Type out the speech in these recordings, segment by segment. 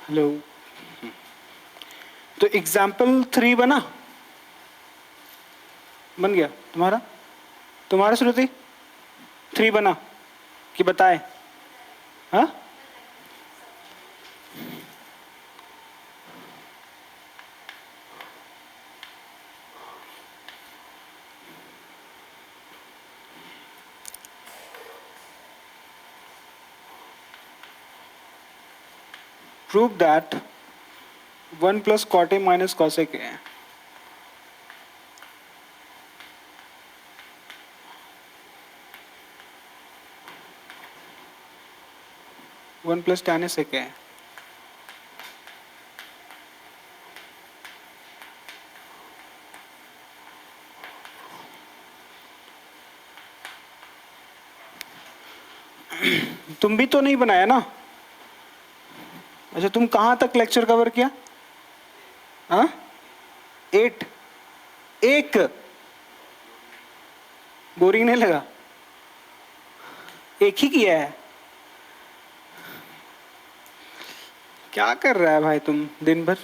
Hello. तो example 3 बन गया तुम्हारा? तुम्हारा श्रुति 3 बना कि बताए? हाँ, prove that 1 plus cot A minus cosec A 1 plus tan A sec A. तुम भी तो नहीं बनाया ना? अच्छा, तुम कहाँ तक लेक्चर कवर किया? हाँ, 8। एक बोरिंग नहीं लगा? एक ही किया है? क्या कर रहा है भाई तुम दिन भर?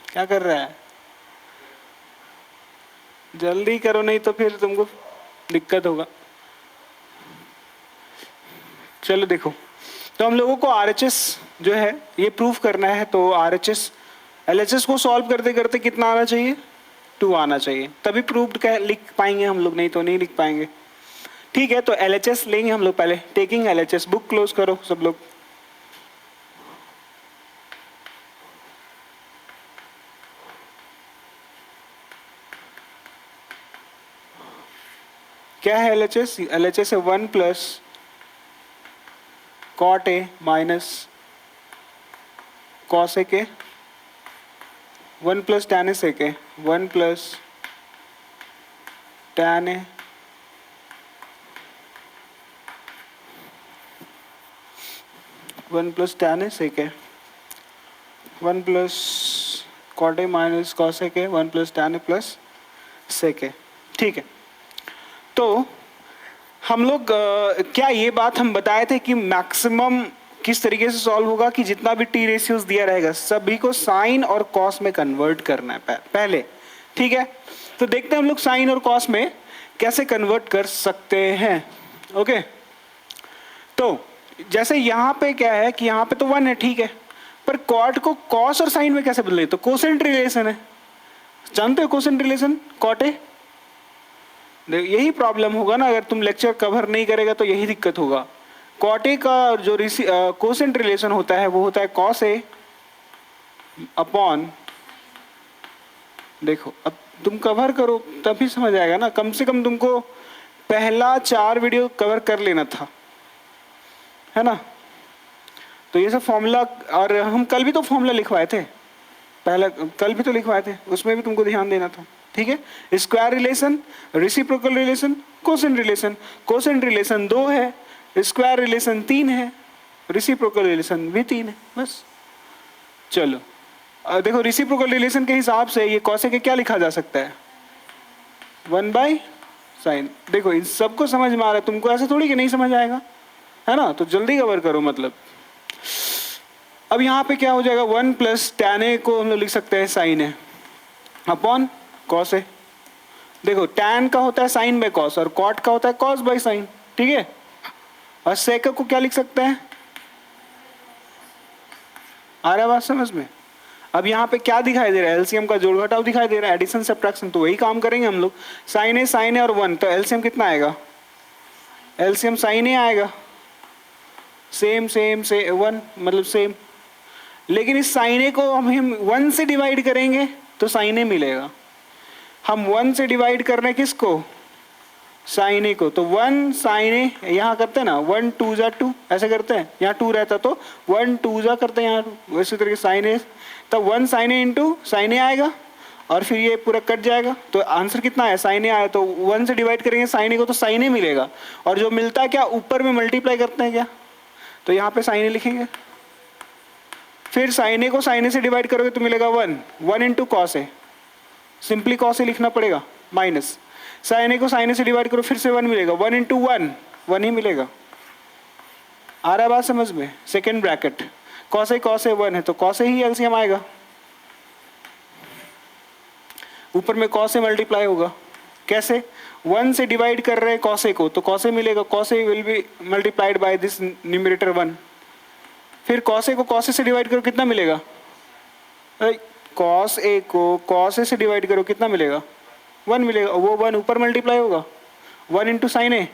क्या कर रहा है? जल्दी करो नहीं तो फिर तुमको दिक्कत होगा। चलो देखो, तो हम लोगों को आरएचएस जो है ये प्रूफ करना है। तो आरएचएस एलएचएस को सॉल्व करते करते कितना आना चाहिए? 2 आना चाहिए, तभी प्रूव्ड लिख पाएंगे हम लोग, नहीं तो नहीं लिख पाएंगे। ठीक है, तो एलएचएस लेंगे हम लोग पहले। टेकिंग एलएचएस, बुक क्लोज करो सब लोग। क्या है एलएचएस? एलएचएस है 1 plus cot A minus cosec A 1 plus tan A sec A 1 plus tan A 1 plus tan A sec A 1 plus cot A minus cosec A 1 plus tan A plus sec A. ठीक है, तो हम लोग क्या ये बात हम बताए थे कि मैक्सिमम किस तरीके से सॉल्व होगा कि जितना भी टी रेशियोज दिया रहेगा सभी को साइन और कॉस में कन्वर्ट करना है पहले। ठीक है, तो देखते हैं हम लोग साइन और कॉस में कैसे कन्वर्ट कर सकते हैं। ओके, तो जैसे यहाँ पे क्या है कि यहाँ पे तो 1 है, ठीक है, पर कॉट को कॉस और साइन में कैसे बदले? तो कोसेंट रिलेशन है, जानते हो कोसेंट रिलेशन कॉट ए? यही प्रॉब्लम होगा ना, अगर तुम लेक्चर कवर नहीं करेगा तो यही दिक्कत होगा। कॉट ए का जो कोसेंट रिलेशन होता है वो होता है कॉस ए अपॉन, देखो अब तुम कवर करो तभी समझ आएगा ना, कम से कम तुमको पहला 4 वीडियो कवर कर लेना था, है ना? तो ये सब फॉर्मूला, और हम कल भी तो फॉर्मूला लिखवाए थे, पहला कल भी तो लिखवाए थे, उसमें भी तुमको ध्यान देना था। ठीक है, square relation, reciprocal relation, quotient relation. Quotient relation 2 है, स्क्वायर रिलेशन 3 है, रेसिप्रोकल रिलेशन भी 3 है, बस। चलो देखो, रेसिप्रोकल रिलेशन के हिसाब से ये कॉसेक के क्या लिखा जा सकता है? 1 बाई साइन। देखो इन सबको समझ में आ रहा है तुमको, ऐसे थोड़ी कि नहीं समझ आएगा, है ना? तो जल्दी कवर करो मतलब। अब यहाँ पे क्या हो जाएगा? 1 प्लस टैन ए को हम लोग लिख सकते हैं साइन है अपॉन कॉस है। देखो टैन का होता है साइन बाय कॉस और कॉट का होता है कॉस बाय साइन, ठीक है। और सेक को क्या लिख सकते हैं? आ रहा है बात समझ में? अब यहाँ पे क्या दिखाई दे रहा है? एलसीएम का जोड़ घटाव दिखाई दे रहा है, एडिशन सब्ट्रैक्शन, तो वही काम करेंगे हम लोग। साइन ए और 1, तो एलसीएम कितना आएगा? एलसीएम साइन ए आएगा, सेम सेम से 1 मतलब सेम। लेकिन इस साइन ए को हम 1 से डिवाइड करेंगे तो साइन ए मिलेगा। हम 1 से डिवाइड कर रहे हैं किसको? साइन ए को, तो 1 साइन ए यहाँ करते हैं ना, 1 2 जा 2 ऐसे करते हैं, यहाँ 2 रहता तो 1 2 जा करते हैं यहाँ, वैसे तरीके साइन ए, तब 1 साइन ए इंटू साइन ए आएगा और फिर ये पूरा कट जाएगा। तो आंसर कितना है? साइन ए आया, तो 1 से डिवाइड करेंगे साइन ए को तो साइन ए मिलेगा, और जो मिलता है क्या ऊपर में मल्टीप्लाई करते हैं क्या, तो यहाँ पे साइन ए लिखेंगे। फिर साइन ए को साइन ए से डिवाइड करोगे तो मिलेगा 1 into cos A, simply cos A लिखना पड़ेगा, माइनस साइन ए को साइन ए से डिवाइड करो फिर से 1 मिलेगा, 1 इंटू 1 1 ही मिलेगा। आ रहा है बात समझ में? सेकेंड ब्रैकेट कॉस ए 1 है तो कॉस ए ही एलसीएम आएगा, ऊपर में कॉस ए मल्टीप्लाई होगा। कैसे? 1 से डिवाइड कर रहे हैं कॉस ए को तो कॉस ए मिलेगा, cos A will be multiplied by this numerator 1। फिर कॉस ए को कॉस ए से डिवाइड करो कितना मिलेगा? कॉस ए को कॉस ए से डिवाइड करो कितना मिलेगा? 1 मिलेगा, वो 1 ऊपर मल्टीप्लाई होगा 1 इंटू साइन ए,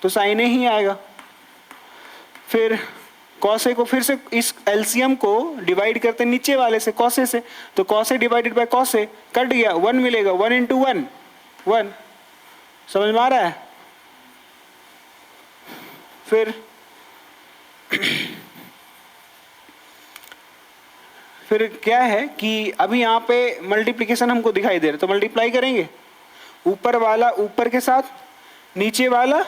तो साइन ए ही आएगा। फिर कॉस ए को फिर से इस एलसीएम को डिवाइड करते नीचे वाले से कॉस ए से, तो cos A divided by cos A cut गया, 1 मिलेगा, 1 इंटू 1 1। समझ में आ रहा है? फिर क्या है कि अभी यहाँ पे मल्टीप्लिकेशन हमको दिखाई दे रहा है तो मल्टीप्लाई करेंगे, ऊपर वाला ऊपर के साथ, नीचे वाला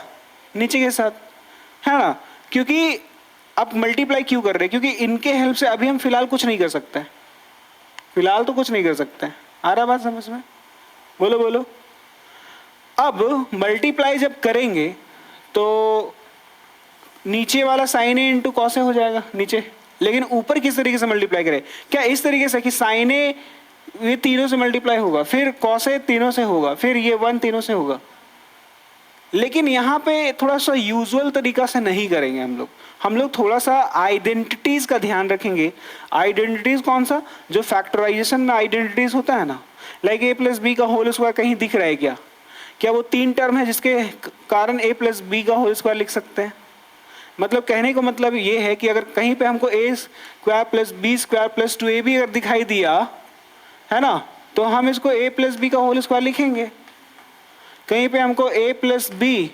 नीचे के साथ, है ना? क्योंकि अब मल्टीप्लाई क्यों कर रहे हैं? क्योंकि इनके हेल्प से अभी हम फिलहाल कुछ नहीं कर सकते, फिलहाल तो कुछ नहीं कर सकते। आ रहा बात समझ में? बोलो बोलो। अब मल्टीप्लाई जब करेंगे तो नीचे वाला sign A into cos A हो जाएगा नीचे, लेकिन ऊपर किस तरीके से मल्टीप्लाई करें? क्या इस तरीके से कि साइन ए ये तीनों से मल्टीप्लाई होगा, फिर कॉस ए तीनों से होगा, फिर ये 1 तीनों से होगा। लेकिन यहाँ पे थोड़ा सा यूजुअल तरीका से नहीं करेंगे हम लोग थोड़ा सा आइडेंटिटीज का ध्यान रखेंगे। आइडेंटिटीज कौन सा? जो फैक्टराइजेशन में आइडेंटिटीज होता है ना, लाइक ए प्लस बी का होल स्क्वायर कहीं दिख रहा है क्या? क्या वो 3 टर्म है जिसके कारण ए प्लस बी का होल स्क्वायर लिख सकते हैं? मतलब कहने का मतलब ये है कि अगर कहीं पे हमको A square plus B square plus 2ab अगर दिखाई दिया है ना, तो हम इसको ए प्लस बी का होल स्क्वायर लिखेंगे। कहीं पे हमको a प्लस बी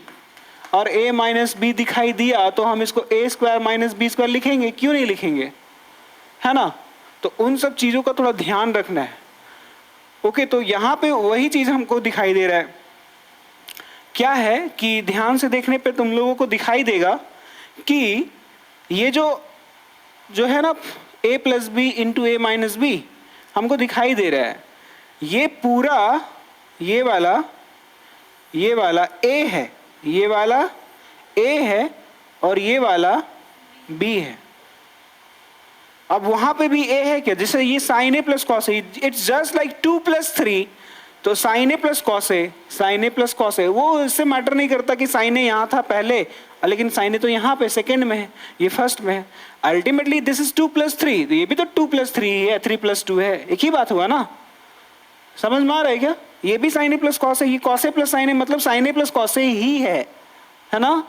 और a माइनस बी दिखाई दिया तो हम इसको a square minus B square लिखेंगे, क्यों नहीं लिखेंगे? है ना? तो उन सब चीज़ों का थोड़ा ध्यान रखना है। ओके, तो यहाँ पे वही चीज़ हमको दिखाई दे रहा है। क्या है कि ध्यान से देखने पे तुम लोगों को दिखाई देगा कि ये जो है ना a plus B into A minus B हमको दिखाई दे रहा है। ये पूरा ये वाला a है, ये वाला a है और ये वाला b है। अब वहां पे भी a है क्या? जैसे ये sine A plus cos A, it's just like 2 + 3, तो sine A plus cos A वो इससे मैटर नहीं करता कि साइन ए यहाँ था पहले, लेकिन साइन ए तो यहाँ पे सेकंड में है, ये फर्स्ट में है। अल्टीमेटली दिस इज 2 + 3, तो ये भी तो 2 + 3 है, 3 + 2 है, एक ही बात हुआ ना? समझ में आ रहा है क्या? ये भी sine A plus cos A, ये cos A plus sine A, मतलब sine A plus cos A ही है ना?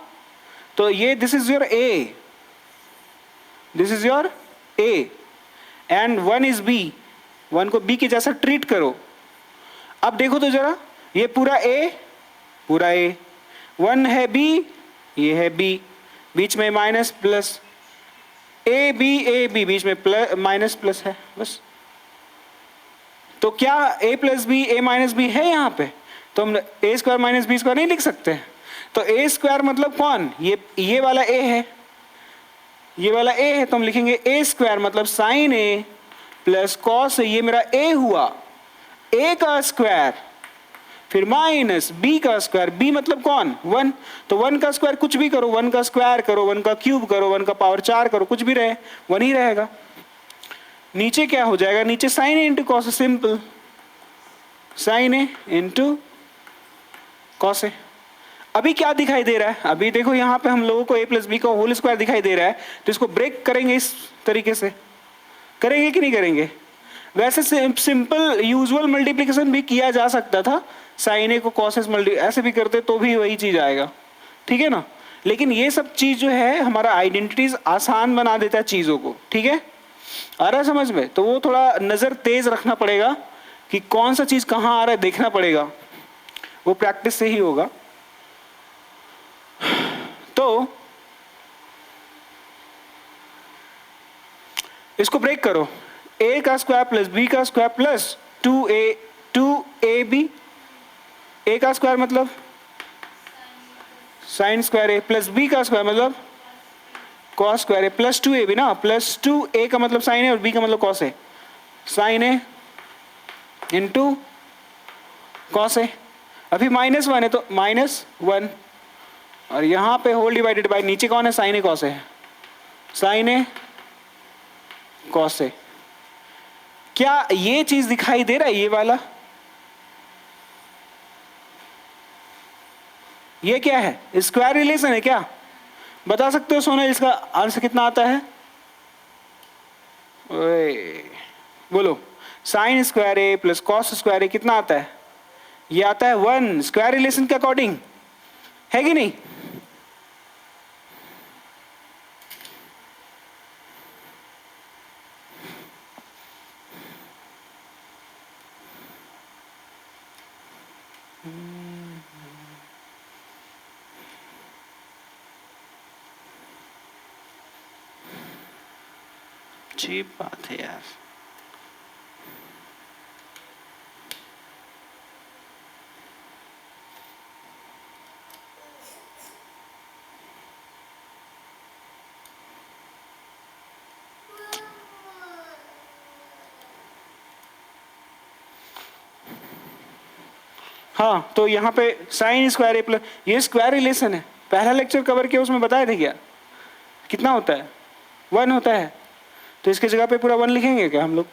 तो ये this is your A, this is your A and 1 is B, 1 को बी के जैसा ट्रीट करो। अब देखो तो जरा, ये पूरा ए 1 है बी, ये है बी, बीच में माइनस प्लस, ए बी बीच में प्लस माइनस प्लस है बस। तो क्या a plus B A minus B है यहाँ पे? तो हम a square minus B square नहीं लिख सकते? तो a स्क्वायर मतलब कौन? ये वाला a है, ये वाला a है, तो हम लिखेंगे a स्क्वायर मतलब sine a plus cos a, ये मेरा a हुआ, a का स्क्वायर फिर माइनस b का स्क्वायर, b मतलब कौन? 1, तो 1 का स्क्वायर कुछ भी करो, 1 का स्क्वायर करो, 1 का क्यूब करो, 1 का पावर 4 करो, कुछ भी रहे 1 ही रहेगा। नीचे क्या हो जाएगा? नीचे sign A into cos A, simple sign A into cos A. अभी क्या दिखाई दे रहा है? अभी देखो यहाँ पे हम लोगों को a प्लस बी का होल स्क्वायर दिखाई दे रहा है, तो इसको ब्रेक करेंगे, इस तरीके से करेंगे कि नहीं करेंगे? वैसे सिंपल यूजुअल मल्टीप्लिकेशन भी किया जा सकता था, साइन ए को कॉस ए ऐसे भी करते तो भी वही चीज आएगा, ठीक है ना? लेकिन ये सब चीज जो है हमारा आइडेंटिटीज आसान बना देता है चीजों को, ठीक है? आ रहा है समझ में? तो वो थोड़ा नजर तेज रखना पड़ेगा कि कौन सा चीज कहाँ आ रहा है, देखना पड़ेगा, वो प्रैक्टिस से ही होगा। तो इसको ब्रेक करो, a का स्क्वायर प्लस b का स्क्वायर प्लस 2ab, a का स्क्वायर मतलब sine square a plus b का स्क्वायर मतलब कॉस स्क्वायर ए प्लस 2ab ना, प्लस 2a का मतलब साइन ए और b का मतलब cos A, sign A into cos A. अभी -1 है तो -1, और यहाँ पे होल डिवाइडेड बाय नीचे कौन है? Sign A cos A, sign A cos A. क्या ये चीज दिखाई दे रहा है, ये वाला? ये क्या है, स्क्वायर रिलेशन है क्या? बता सकते हो सोना इसका आंसर कितना आता है? ओए बोलो, साइन स्क्वायर ए प्लस कॉस स्क्वायर ए कितना आता है? ये आता है 1, स्क्वायर रिलेशन के अकॉर्डिंग, है कि नहीं? अजीब बात है यार। हाँ, तो यहाँ पे साइन स्क्वायर ए प्लस, ये स्क्वायर रिलेशन है, पहला लेक्चर कवर किया उसमें बताए थे क्या कितना होता है? 1 होता है। तो इसकी जगह पे पूरा 1 लिखेंगे क्या हम लोग?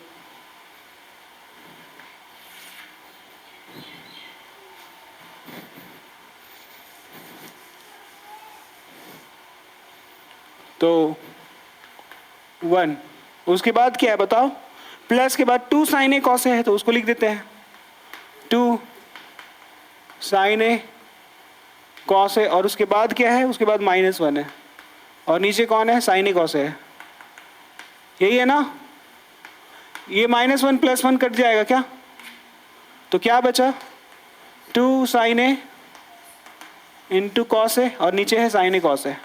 तो 1, उसके बाद क्या है बताओ? प्लस के बाद 2 साइन ए कॉस ए है, तो उसको लिख देते हैं 2 साइन ए कॉस ए, और उसके बाद क्या है? उसके बाद -1 है, और नीचे कौन है? साइन ए कॉस ए है। यही है ना? ये -1 + 1 कट जाएगा क्या? तो क्या बचा? 2 sign A into cos A, और नीचे है साइन ए कॉस ए।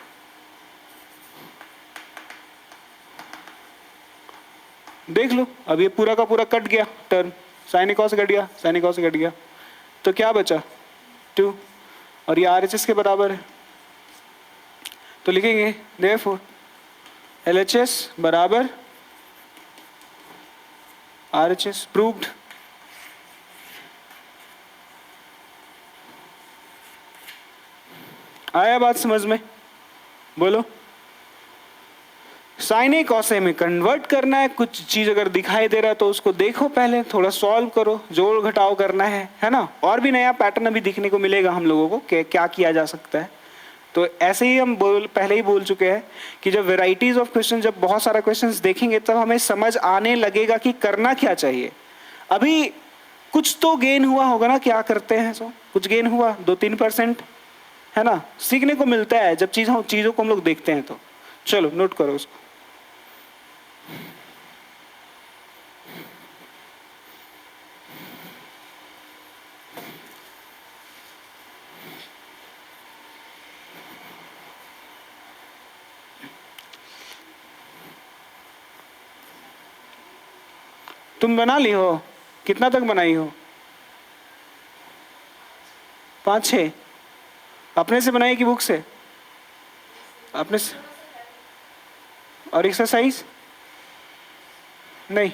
देख लो, अब ये पूरा का पूरा कट गया टर्म, साइन ए कॉस कट गया, साइन ए कॉस कट गया, तो क्या बचा? 2, और ये RHS के बराबर है, तो लिखेंगे देयरफॉर LHS बराबर RHS, प्रूव्ड। आया बात समझ में? बोलो। साइन ए कॉस ए में कन्वर्ट करना है, कुछ चीज अगर दिखाई दे रहा है तो उसको देखो, पहले थोड़ा सॉल्व करो, जोड़ घटाव करना है ना? और भी नया पैटर्न अभी दिखने को मिलेगा हम लोगों को कि क्या किया जा सकता है। तो ऐसे ही हम पहले ही बोल चुके हैं कि जब वेराइटीज ऑफ क्वेश्चन, जब बहुत सारा क्वेश्चंस देखेंगे तब हमें समझ आने लगेगा कि करना क्या चाहिए। अभी कुछ तो गेन हुआ होगा ना, क्या करते हैं सो कुछ गेन हुआ 2-3%, है ना? सीखने को मिलता है जब चीजों को हम लोग देखते हैं। तो चलो नोट करो उसको। तुम बना ली हो? कितना तक बनाई हो? 5-6 अपने से बनाई कि बुक से? अपने से। और एक्सरसाइज नहीं?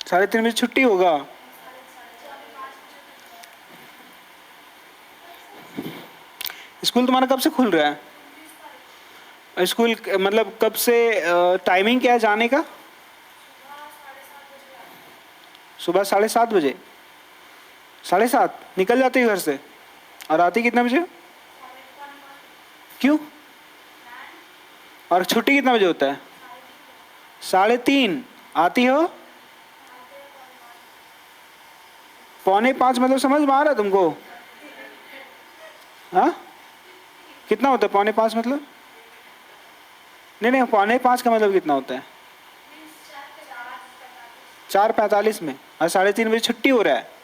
साढ़े 3 बजे छुट्टी होगा? स्कूल तुम्हारा कब से खुल रहा है? स्कूल मतलब कब से? टाइमिंग क्या है जाने का? सुबह 7:30 बजे। 7:30 निकल जाती है घर से, और आती कितने बजे? क्यों? और छुट्टी कितना बजे होता है? 3:30 आती हो? 4:45 मतलब समझ में आ रहा है तुमको? हाँ, कितना होता है 4:45 मतलब? नहीं नहीं, 4:45 का मतलब कितना होता है? 4:45 में, और 3:30 बजे छुट्टी हो रहा है।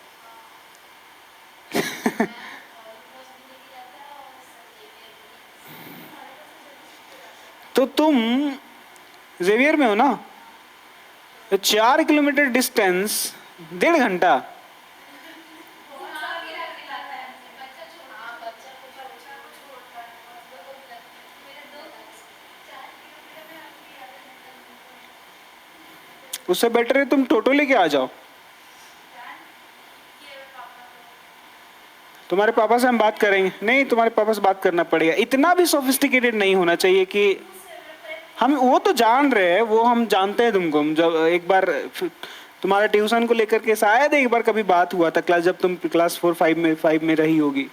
तो तुम जेवियर में हो ना, तो 4 किलोमीटर डिस्टेंस 1.5 घंटा। उससे बेटर है तुम टोटो लेके आ जाओ। तुम्हारे पापा से हम बात करेंगे। नहीं, तुम्हारे पापा से बात करना पड़ेगा। इतना भी सोफिस्टिकेटेड नहीं होना चाहिए कि हम, वो तो जान रहे हैं, वो हम जानते हैं तुमको। हम जब एक बार तुम्हारा ट्यूशन को लेकर के शायद एक बार कभी बात हुआ था, क्लास, जब तुम क्लास 4 5 में रही होगी,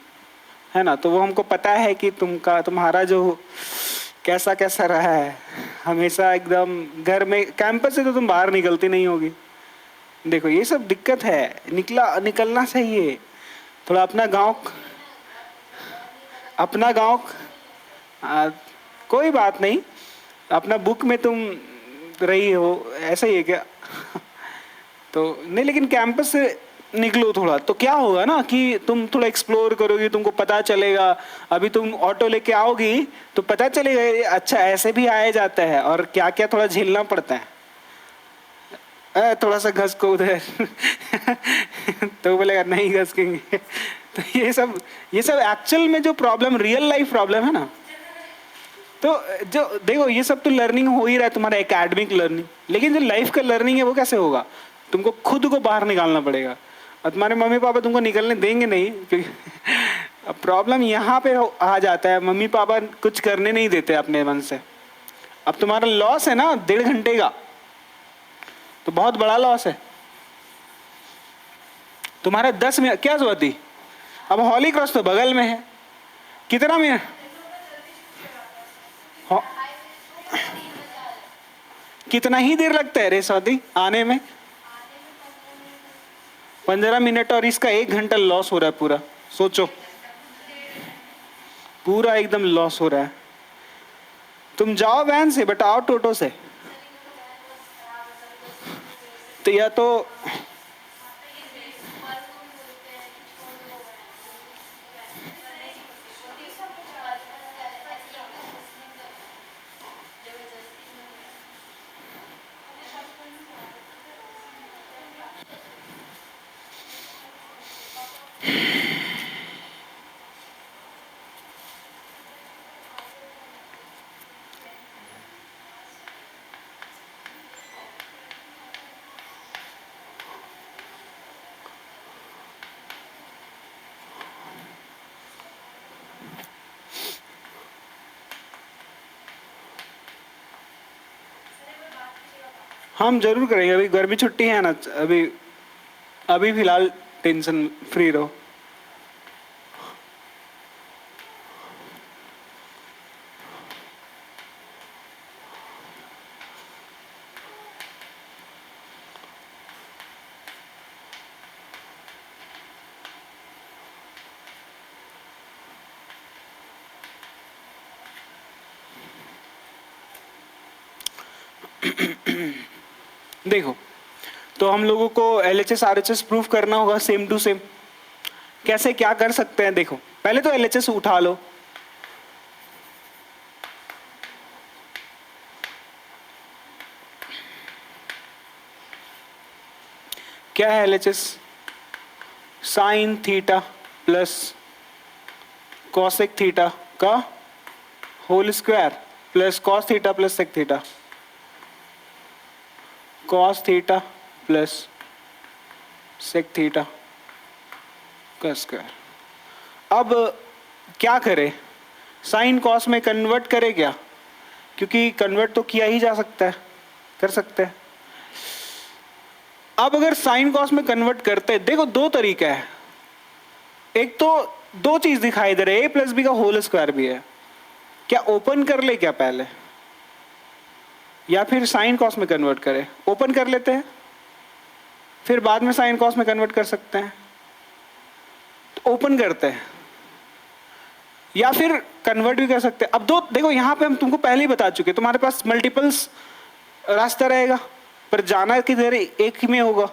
है ना, तो वो हमको पता है कि तुम्हारा जो कैसा कैसा रहा है। हमेशा एकदम घर में, कैंपस से तो तुम बाहर निकलती नहीं होगी। देखो ये सब दिक्कत है, निकलना चाहिए थोड़ा। अपना गांव, कोई बात नहीं, अपना बुक में तुम रही हो, ऐसा ही है क्या? तो नहीं, लेकिन कैंपस से निकलो थोड़ा, तो क्या होगा ना कि तुम थोड़ा एक्सप्लोर करोगी, तुमको पता चलेगा। अभी तुम ऑटो लेके आओगी तो पता चलेगा, अच्छा ऐसे भी आया जाता है, और क्या क्या थोड़ा झेलना पड़ता है। थोड़ा सा घस को उधर तो बोलेगा नहीं घसकेंगे। तो ये सब एक्चुअल में जो प्रॉब्लम, रियल लाइफ प्रॉब्लम है ना, तो जो देखो ये सब तो लर्निंग हो ही रहा है, तुम्हारा एकेडमिक लर्निंग, लेकिन जो लाइफ का लर्निंग है वो कैसे होगा? तुमको खुद को बाहर निकालना पड़ेगा, और तुम्हारे मम्मी पापा तुमको निकलने देंगे नहीं, क्योंकि अब प्रॉब्लम यहाँ पे आ जाता है, मम्मी पापा कुछ करने नहीं देते अपने मन से। अब तुम्हारा लॉस है ना 1.5 घंटे का, तो बहुत बड़ा लॉस है। तुम्हारा 10 मिनट क्या जरूरत थी? अब हॉली क्रॉस तो बगल में है, कितना मिनट? कितना ही देर लगता है रेसौदी आने में? 15 मिनट, और इसका 1 घंटा लॉस हो रहा है पूरा। सोचो, पूरा एकदम लॉस हो रहा है। तुम जाओ वैन से, बट आओ टोटो से। तो या तो हम जरूर करेंगे। अभी गर्मी छुट्टी है ना, अभी अभी फिलहाल टेंशन फ्री रहो। देखो, तो हम लोगों को LHS RHS प्रूफ करना होगा सेम टू सेम। कैसे क्या कर सकते हैं? देखो, पहले तो LHS उठा लो। क्या है LHS? Sine theta plus cosec theta का whole square plus cos theta plus sec theta, cos theta plus sec theta का स्क्वायर। अब क्या करें? साइन कॉस में कन्वर्ट करें क्या? क्योंकि कन्वर्ट तो किया ही जा सकता है, कर सकते हैं। अब अगर साइन कॉस में कन्वर्ट करते हैं, देखो दो तरीका है। एक तो दो चीज दिखाई दे रहे हैं, a प्लस बी का होल स्क्वायर भी है। क्या ओपन कर ले क्या पहले, या फिर साइन कॉस में कन्वर्ट करें? ओपन कर लेते हैं, फिर बाद में साइन कॉस में कन्वर्ट कर सकते हैं। तो ओपन करते हैं, या फिर कन्वर्ट भी कर सकते हैं। अब दो देखो, यहाँ पे हम तुमको पहले ही बता चुके, तुम्हारे पास मल्टीपल्स रास्ता रहेगा पर जाना किधर एक ही में होगा।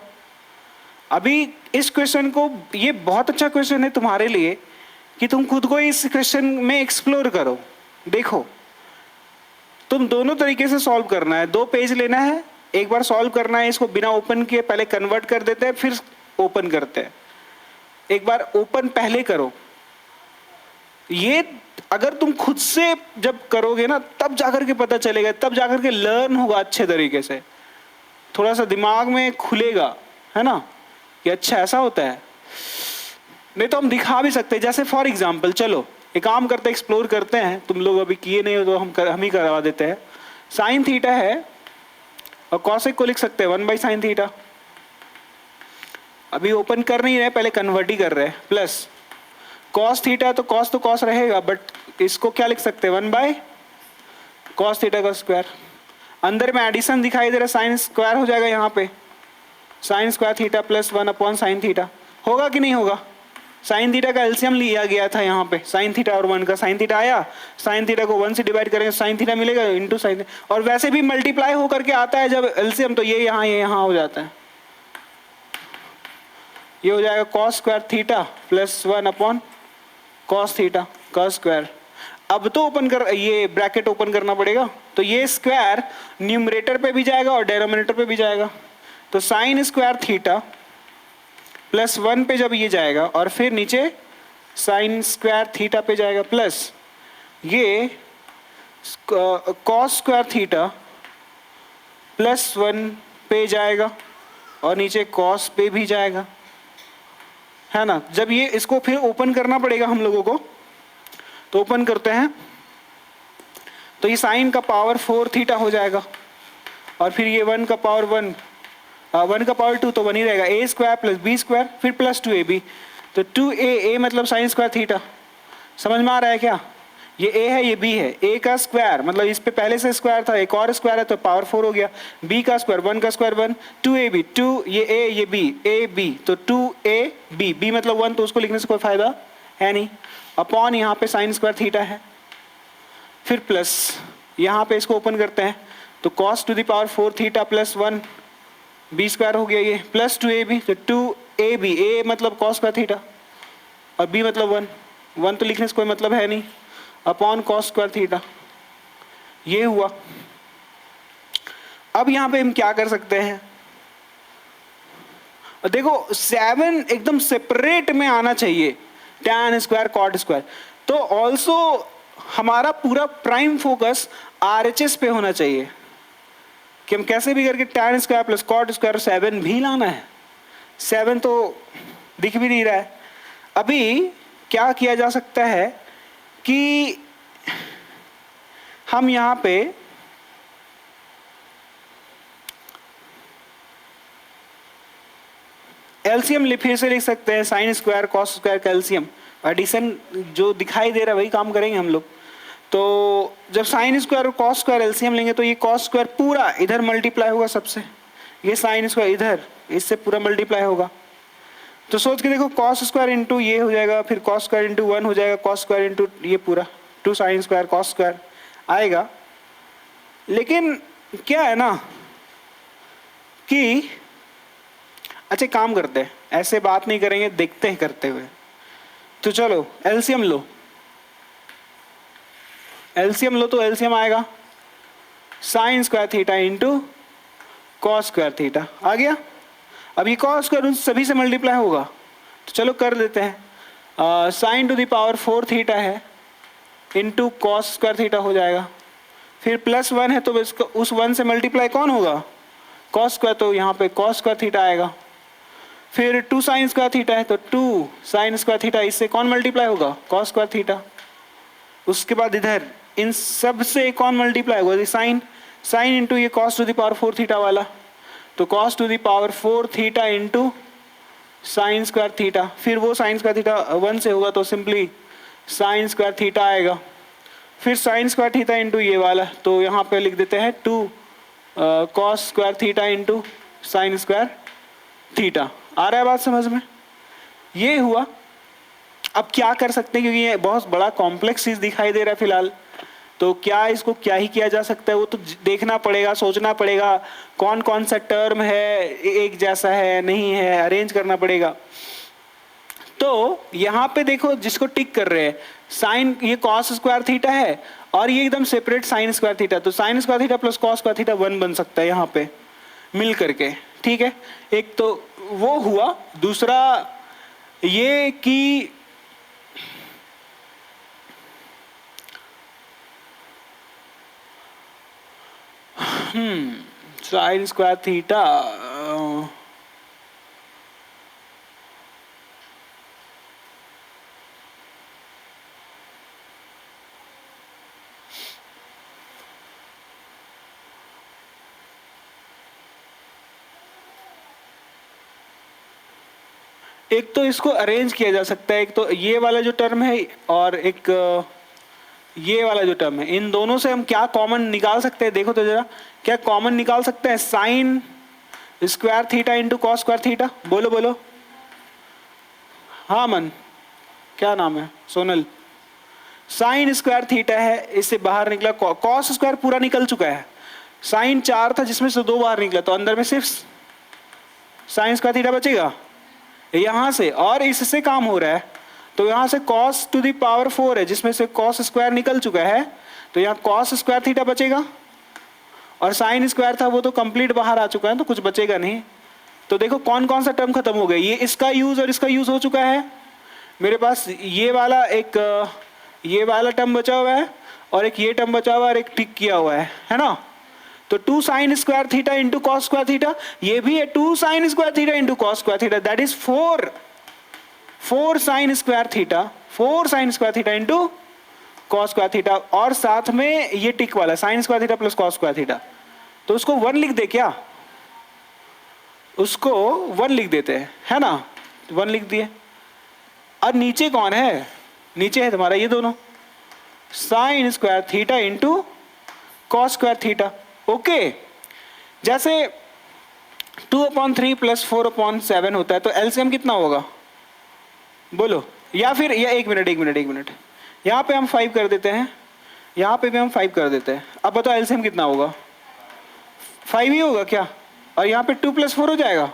अभी इस क्वेश्चन को, ये बहुत अच्छा क्वेश्चन है तुम्हारे लिए कि तुम खुद को इस क्वेश्चन में एक्सप्लोर करो। देखो तुम दोनों तरीके से सॉल्व करना है, 2 पेज लेना है, एक बार सॉल्व करना है इसको बिना ओपन किए, पहले कन्वर्ट कर देते हैं फिर ओपन करते हैं। एक बार ओपन पहले करो, ये अगर तुम खुद से जब करोगे ना तब जाकर के पता चलेगा, तब जाकर के लर्न होगा अच्छे तरीके से, थोड़ा सा दिमाग में खुलेगा, है ना, कि अच्छा ऐसा होता है। नहीं तो हम दिखा भी सकते हैं, जैसे फॉर एग्जाम्पल चलो एक काम करते हैं, एक्सप्लोर करते हैं, तुम लोग अभी किए नहीं हो तो हम ही करवा देते हैं। साइन थीटा है और कॉसेक को लिख सकते हैं 1/sin थीटा। अभी ओपन कर नहीं रहे, पहले कन्वर्ट ही कर रहे हैं। प्लस कॉस थीटा, तो कॉस रहेगा, बट इसको क्या लिख सकते हैं 1/cos थीटा का स्क्वायर। अंदर में एडिशन दिखाई दे रहा है, साइन स्क्वायर हो जाएगा यहाँ पे, sign square theta plus 1/sin theta. होगा कि नहीं होगा? साइन थीटा का एलसीएम लिया गया था यहाँ पे, साइन थीटा और 1 का साइन थीटा आया, साइन थीटा को 1 से डिवाइड करेंगे साइन थीटा मिलेगा इंटू साइन, और वैसे भी मल्टीप्लाई होकर के आता है जब एलसीएम, तो ये यहाँ हो जाता है, ये हो जाएगा cos square theta plus 1/cos theta का स्क्वायर। अब तो ओपन कर, ये ब्रैकेट ओपन करना पड़ेगा, तो ये स्क्वायर न्यूमरेटर पे भी जाएगा और डेनोमिनेटर पे भी जाएगा, तो साइन स्क्वायर थीटा प्लस 1 पे जब ये जाएगा और फिर नीचे साइन स्क्वायर थीटा पे जाएगा, प्लस ये कॉस स्क्वायर थीटा प्लस 1 पे जाएगा और नीचे कॉस पे भी जाएगा, है ना। जब ये इसको फिर ओपन करना पड़ेगा हम लोगों को, तो ओपन करते हैं, तो ये साइन का पावर 4 थीटा हो जाएगा और फिर ये 1 का पावर 1 का पावर 2 तो 1 ही रहेगा, a square plus b square फिर प्लस 2ab, तो 2a मतलब साइन स्क्वायर थीटा। समझ में आ रहा है क्या? ये a है ये b है, a का स्क्वायर मतलब इस पे पहले से स्क्वायर था, एक और स्क्वायर है तो पावर 4 हो गया, b का स्क्वायर 1 का स्क्वायर 1, 2ab 2, ये a ये b, a b तो 2ab, b मतलब 1 तो उसको लिखने से कोई फायदा है नहीं, अपॉन यहाँ पे साइन स्क्वायर थीटा है, फिर प्लस यहाँ पे इसको ओपन करते हैं तो cos to the power 4 theta plus 1 b square हो गया, ये प्लस 2ab, तो 2ab, a मतलब cos स्क्वायर थीटा और b मतलब 1 तो लिखने से कोई मतलब है नहीं, अपॉन cos स्क्वायर थीटा, ये हुआ। अब यहाँ पे हम क्या कर सकते हैं, देखो 7 एकदम सेपरेट में आना चाहिए, tan स्क्वायर कॉट स्क्वायर, तो ऑल्सो हमारा पूरा प्राइम फोकस RHS पे होना चाहिए कि हम कैसे भी करके tan square plus cot square 7 भी लाना है। 7 तो दिख भी नहीं रहा है। अभी क्या किया जा सकता है कि हम यहाँ पे एलसीएम फिर से लिख सकते हैं, साइन स्क्वायर कॉस स्क्वायर का एलसीएम, एडिशन जो दिखाई दे रहा है वही काम करेंगे हम लोग। तो जब साइन स्क्वायर और कॉस स्क्वायर एलसीएम लेंगे तो ये कॉस स्क्वायर पूरा इधर मल्टीप्लाई होगा सबसे, ये साइन स्क्वायर इधर इससे पूरा मल्टीप्लाई होगा। तो सोच के देखो कॉस स्क्वायर इंटू ये हो जाएगा, फिर कॉस स्क्वायर इंटू 1 हो जाएगा, कॉस स्क्वायर इंटू ये पूरा 2 साइन स्क्वायर कॉस स्क्वायर आएगा। लेकिन क्या है ना कि अच्छा काम करते हैं, ऐसे बात नहीं करेंगे, देखते हैं करते हुए। तो चलो एलसीएम लो, एलसीएम लो, तो एलसीएम आएगा sine square theta into cos square theta आ गया। अब ये कॉस स्क्वायर उन सभी से मल्टीप्लाई होगा, तो चलो कर देते हैं, sign to the power 4 theta है इंटू कॉस स्क्वायर थीटा हो जाएगा, फिर प्लस 1 है तो इसको उस 1 से मल्टीप्लाई कौन होगा, कॉस स्क्वायर, तो यहाँ पे कॉस स्क्वायर थीटा आएगा, फिर 2 साइन स्क्वायर थीटा है तो 2 साइन स्क्वायर थीटा, इससे कौन मल्टीप्लाई होगा, कॉस स्क्वायर थीटा। उसके बाद इधर इन सब से कौन मल्टीप्लाई होगा, साइन, साइन इंटू ये cos two the power 4 theta वाला, तो cos two the power 4 theta into sine square theta, फिर वो साइन स्क्वायर थीटा 1 से होगा तो सिंपली साइन स्क्वायर थीटा आएगा, फिर साइन स्क्वायर थीटा इंटू ये वाला, तो यहाँ पे लिख देते हैं 2 cos square theta into sine square theta. आ रहा है बात समझ में? ये हुआ। अब क्या कर सकते हैं, क्योंकि ये बहुत बड़ा कॉम्प्लेक्स चीज दिखाई दे रहा है फिलहाल, तो क्या इसको क्या ही किया जा सकता है वो तो देखना पड़ेगा, सोचना पड़ेगा कौन कौन सा टर्म है एक जैसा है नहीं है, अरेंज करना पड़ेगा। तो यहां पे देखो जिसको टिक कर रहे हैं, साइन ये कॉस स्क्वायर थीटा है और ये एकदम सेपरेट साइन स्क्वायर थीटा, तो sign square theta plus cos square theta 1 बन सकता है यहां पे मिल करके, ठीक है। एक तो वो हुआ, दूसरा ये कि साइन स्क्वायर थीटा एक तो इसको अरेंज किया जा सकता है, एक तो ये वाला जो टर्म है और एक ये वाला जो टर्म है, इन दोनों से हम क्या कॉमन निकाल सकते हैं देखो तो जरा, क्या कॉमन निकाल सकते हैं sign square theta into cos square theta, बोलो बोलो। हाँ मन, क्या नाम है, सोनल। साइन स्क्वायर थीटा है, इससे बाहर निकला कॉस स्क्वायर पूरा निकल चुका है, साइन 4 था जिसमें से 2 बाहर निकला, तो अंदर में सिर्फ साइन स्क्वायर थीटा बचेगा यहां से, और इससे काम हो रहा है तो यहां से cos टू दी पावर 4 है जिसमें से cos स्क्वायर निकल चुका है, तो यहाँ cos स्क्वायर थीटा बचेगा और साइन स्क्वायर था वो तो कंप्लीट बाहर आ चुका है तो कुछ बचेगा नहीं। तो देखो कौन कौन सा टर्म खत्म हो गया, ये इसका यूज और इसका यूज हो चुका है, मेरे पास ये वाला एक ये वाला टर्म बचा हुआ है और एक ये टर्म बचा हुआ है और एक टिक किया हुआ है ना। तो 2 sign square theta into cos square theta, ये भी है 2 sign square theta into cos square theta, that is 4 sine square theta, 4 sine square theta into cos square theta, और साथ में ये टिक वाला sign square theta plus cos square theta, तो उसको 1 लिख दे क्या, उसको 1 लिख देते हैं है ना, 1 लिख दिए। और नीचे कौन है, नीचे है तुम्हारा ये दोनों sign square theta into cos square theta, okay. जैसे 2/3 प्लस 4/7 होता है तो एलसीएम कितना होगा बोलो, या फिर या एक मिनट यहाँ पे हम 5 कर देते हैं, यहाँ पे भी हम 5 कर देते हैं, अब बताओ एलसीएम कितना होगा, 5 ही होगा क्या, और यहाँ पे 2 + 4 हो जाएगा।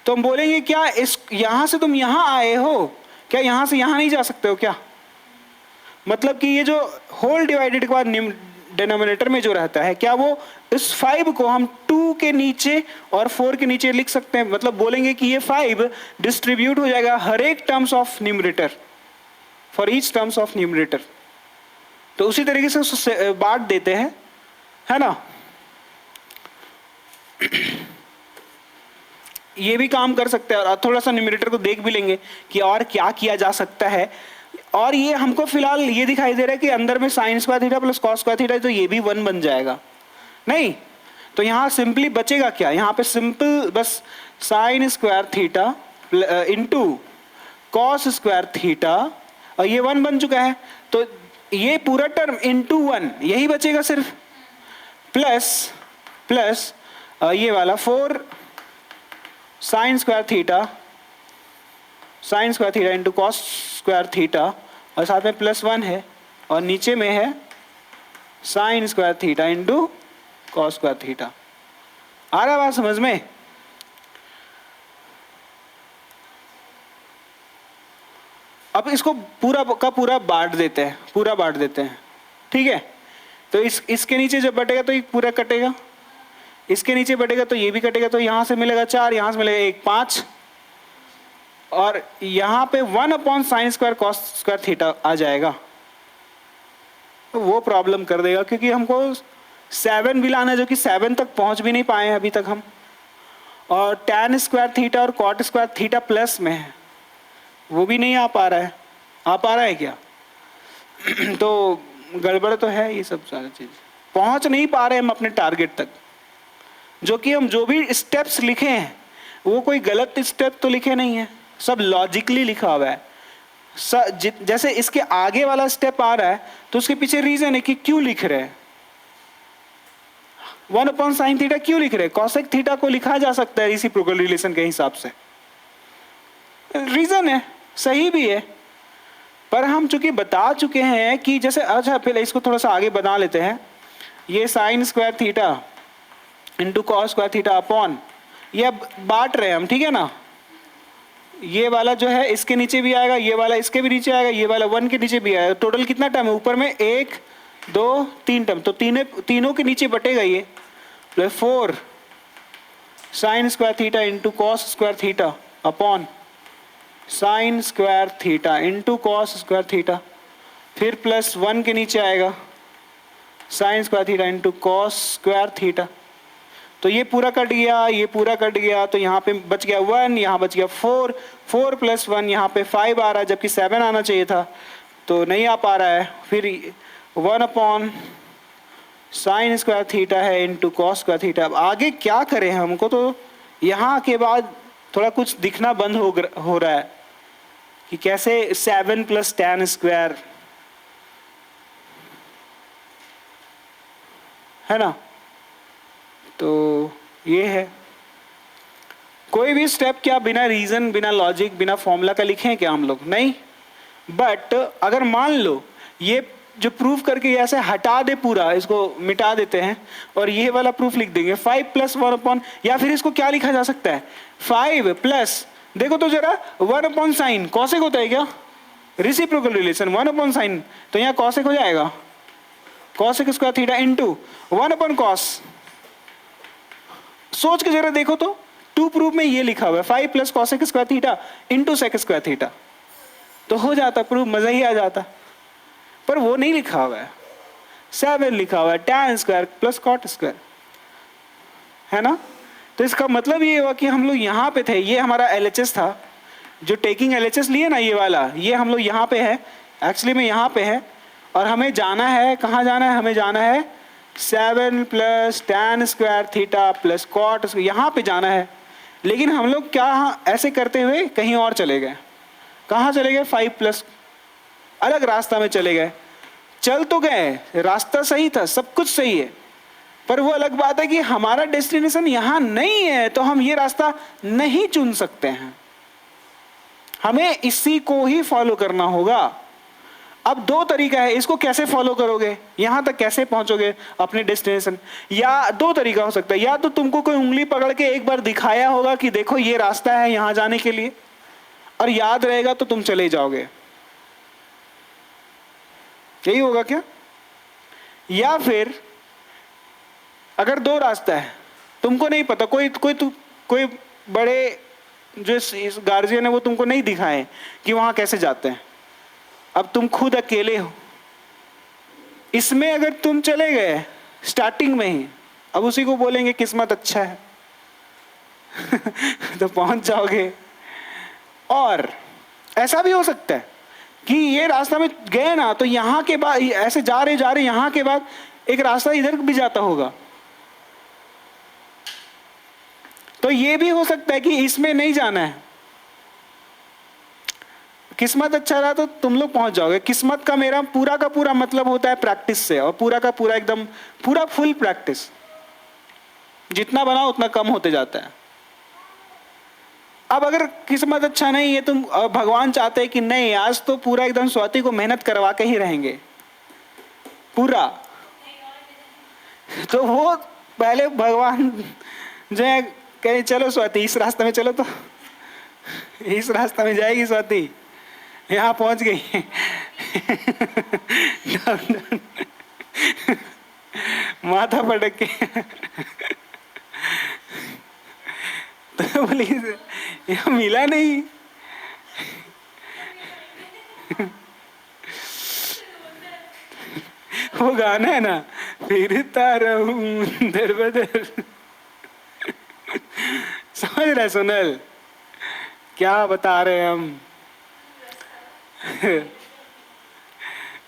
तो हम बोलेंगे क्या इस यहाँ से तुम यहाँ आए हो, क्या यहाँ से यहाँ नहीं जा सकते हो क्या, मतलब कि ये जो होल डिवाइडेड के बाद डिनोमिनेटर में जो रहता है, क्या वो इस 5 को हम 2 के नीचे और 4 के नीचे लिख सकते हैं, मतलब बोलेंगे कि ये 5 डिस्ट्रीब्यूट हो जाएगा हर एक terms of numerator, for each terms of numerator. तो उसी तरीके से उससे बांट देते हैं है ना। ये भी काम कर सकते हैं और थोड़ा सा न्यूमरेटर को देख भी लेंगे कि और क्या किया जा सकता है। और ये हमको फिलहाल ये दिखाई दे रहा है कि अंदर में sign square theta plus cos square theta, तो ये भी 1 बन जाएगा नहीं, तो यहाँ सिंपली बचेगा क्या, यहाँ पे सिंपल बस sign square theta into cos square theta, और ये 1 बन चुका है, तो ये पूरा टर्म इंटू 1 यही बचेगा सिर्फ, प्लस ये वाला 4 sine square theta into cos square theta, और साथ में +1 है, और नीचे में है sine square theta into cos square theta. आ रहा बात समझ में। अब इसको पूरा का पूरा बांट देते हैं, ठीक है। तो इसके नीचे जब बटेगा तो ये पूरा कटेगा, इसके नीचे बटेगा तो ये भी कटेगा, तो यहां से मिलेगा 4, यहां से मिलेगा 1 5, और यहां पे 1/sin square cos square theta आ जाएगा, तो वो प्रॉब्लम कर देगा, क्योंकि हमको 7 भी लाना है जो कि 7 तक पहुंच भी नहीं पाए हैं अभी तक हम, और tan स्क्वायर थीटा और cot स्क्वायर थीटा प्लस में है, वो भी नहीं आ पा रहा है क्या तो गड़बड़ तो है, ये सब सारी चीज पहुंच नहीं पा रहे हम अपने टारगेट तक, जो कि हम जो भी स्टेप्स लिखे हैं वो कोई गलत स्टेप तो लिखे नहीं है, सब लॉजिकली लिखा हुआ है। जैसे इसके आगे वाला स्टेप आ रहा है तो उसके पीछे रीजन है कि क्यों लिख रहे हैं, 1/sin थीटा क्यों लिख रहे हैं, कॉसेक थीटा को लिखा जा सकता है रेसिप्रोकल रिलेशन के हिसाब से, रीजन है सही भी है, पर हम चूंकि बता चुके हैं कि जैसे, अच्छा पहले इसको थोड़ा सा आगे बना लेते हैं। ये sign square theta into cos square theta upon, ये अब बांट रहे हैं हम, ठीक है ना। ये वाला जो है इसके नीचे भी आएगा, ये वाला इसके भी नीचे आएगा, ये वाला 1 के नीचे भी आएगा। टोटल कितना टर्म है ऊपर में, 1 2 3 टर्म, तो तीनों के नीचे बटेगा ये, plus 4 sine square theta into cos square theta upon sine square theta into cos square theta, फिर प्लस 1 के नीचे आएगा sine square theta into cos square theta. तो ये पूरा कट गया, ये पूरा कट गया, तो यहाँ पे बच गया 1, यहाँ बच गया 4, 4 प्लस 1 यहाँ पे 5 आ रहा है, जबकि 7 आना चाहिए था, तो नहीं आ पा रहा है। फिर 1 अपॉन साइन स्क्वायर थीटा है इंटू कॉस स्क्वायर थीटा। अब आगे क्या करें, हमको तो यहाँ के बाद थोड़ा कुछ दिखना बंद हो रहा है कि कैसे 7 प्लस tan स्क्वायर, है ना। तो ये है, कोई भी स्टेप क्या बिना रीजन, बिना लॉजिक, बिना फॉर्मूला का लिखें क्या हम लोग, नहीं। बट अगर मान लो ये जो प्रूफ करके ऐसे हटा दे, पूरा इसको मिटा देते हैं और ये वाला प्रूफ लिख देंगे 5 प्लस 1 अपॉन, या फिर इसको क्या लिखा जा सकता है 5 प्लस, देखो तो जरा 1 अपॉन साइन, कॉसेक होता है क्या, रेसिप्रोकल रिलेशन 1 अपॉन साइन, तो यहाँ कॉसेक हो जाएगा cosec square theta into 1 upon cos. सोच के जरा देखो तो, 2 प्रूफ में ये लिखा हुआ है 5 plus cosec square theta into sec square theta, तो हो जाता प्रूफ, मजा ही आ जाता। पर वो नहीं लिखा हुआ है, 7 लिखा हुआ है tan square plus cot square, है ना। तो इसका मतलब ये हुआ कि हम लोग यहाँ पे थे, ये हमारा LHS था, जो टेकिंग LHS लिए ना, ये वाला, ये हम लोग यहाँ पे है, एक्चुअली में यहाँ पे है, और हमें जाना है, कहाँ जाना है, हमें जाना है 7 plus tan square theta plus cot square, यहाँ पे जाना है। लेकिन हम लोग क्या ऐसे करते हुए कहीं और चले गए, कहाँ चले गए, 5 प्लस, अलग रास्ता में चले गए। चल तो गए, रास्ता सही था, सब कुछ सही है, पर वो अलग बात है कि हमारा डेस्टिनेशन यहाँ नहीं है, तो हम ये रास्ता नहीं चुन सकते हैं, हमें इसी को ही फॉलो करना होगा। अब 2 तरीका है, इसको कैसे फॉलो करोगे, यहां तक कैसे पहुंचोगे अपने डेस्टिनेशन, या 2 तरीका हो सकता है, या तो तुमको कोई उंगली पकड़ के एक बार दिखाया होगा कि देखो ये रास्ता है यहां जाने के लिए, और याद रहेगा तो तुम चले जाओगे, यही होगा क्या। या फिर अगर 2 रास्ता है, तुमको नहीं पता, कोई बड़े जो गार्जियन है वो तुमको नहीं दिखाए कि वहां कैसे जाते हैं, अब तुम खुद अकेले हो, इसमें अगर तुम चले गए स्टार्टिंग में ही, अब उसी को बोलेंगे किस्मत अच्छा है तो पहुंच जाओगे। और ऐसा भी हो सकता है कि ये रास्ता में गए ना, तो यहाँ के बाद ऐसे जा रहे यहाँ के बाद एक रास्ता इधर भी जाता होगा, तो ये भी हो सकता है कि इसमें नहीं जाना है, किस्मत अच्छा रहा तो तुम लोग पहुंच जाओगे। किस्मत का मेरा पूरा का पूरा मतलब होता है प्रैक्टिस से, और पूरा का पूरा एकदम पूरा फुल प्रैक्टिस, जितना बनाओ उतना कम होते जाता है। अब अगर किस्मत अच्छा नहीं है, तुम भगवान चाहते हैं कि नहीं आज तो पूरा एकदम स्वाति को मेहनत करवा के ही रहेंगे पूरा, तो वो पहले भगवान जो है कहे चलो स्वाति इस रास्ते में चलो, तो इस रास्ते में जाएगी स्वाति, यहाँ पहुंच गई माथा पटक के तो बोली यहाँ मिला नहीं वो गाना है ना, फिरता रहूं दर बदर समझ रहे सोनल क्या बता रहे हैं हम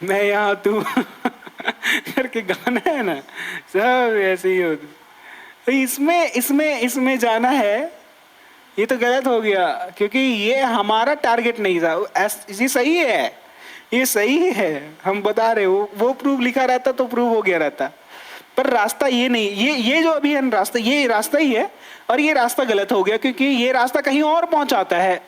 मैं यहाँ तू करके गाना है ना, सब ऐसे ही होता। तो इसमें जाना है, ये तो गलत हो गया क्योंकि ये हमारा टारगेट नहीं था। ये सही है, ये सही है, हम बता रहे हो, वो प्रूफ लिखा रहता तो प्रूफ हो गया रहता, पर रास्ता ये नहीं, ये जो अभी है रास्ता, ये रास्ता ही है, और ये रास्ता गलत हो गया क्योंकि ये रास्ता कहीं और पहुंचाता है।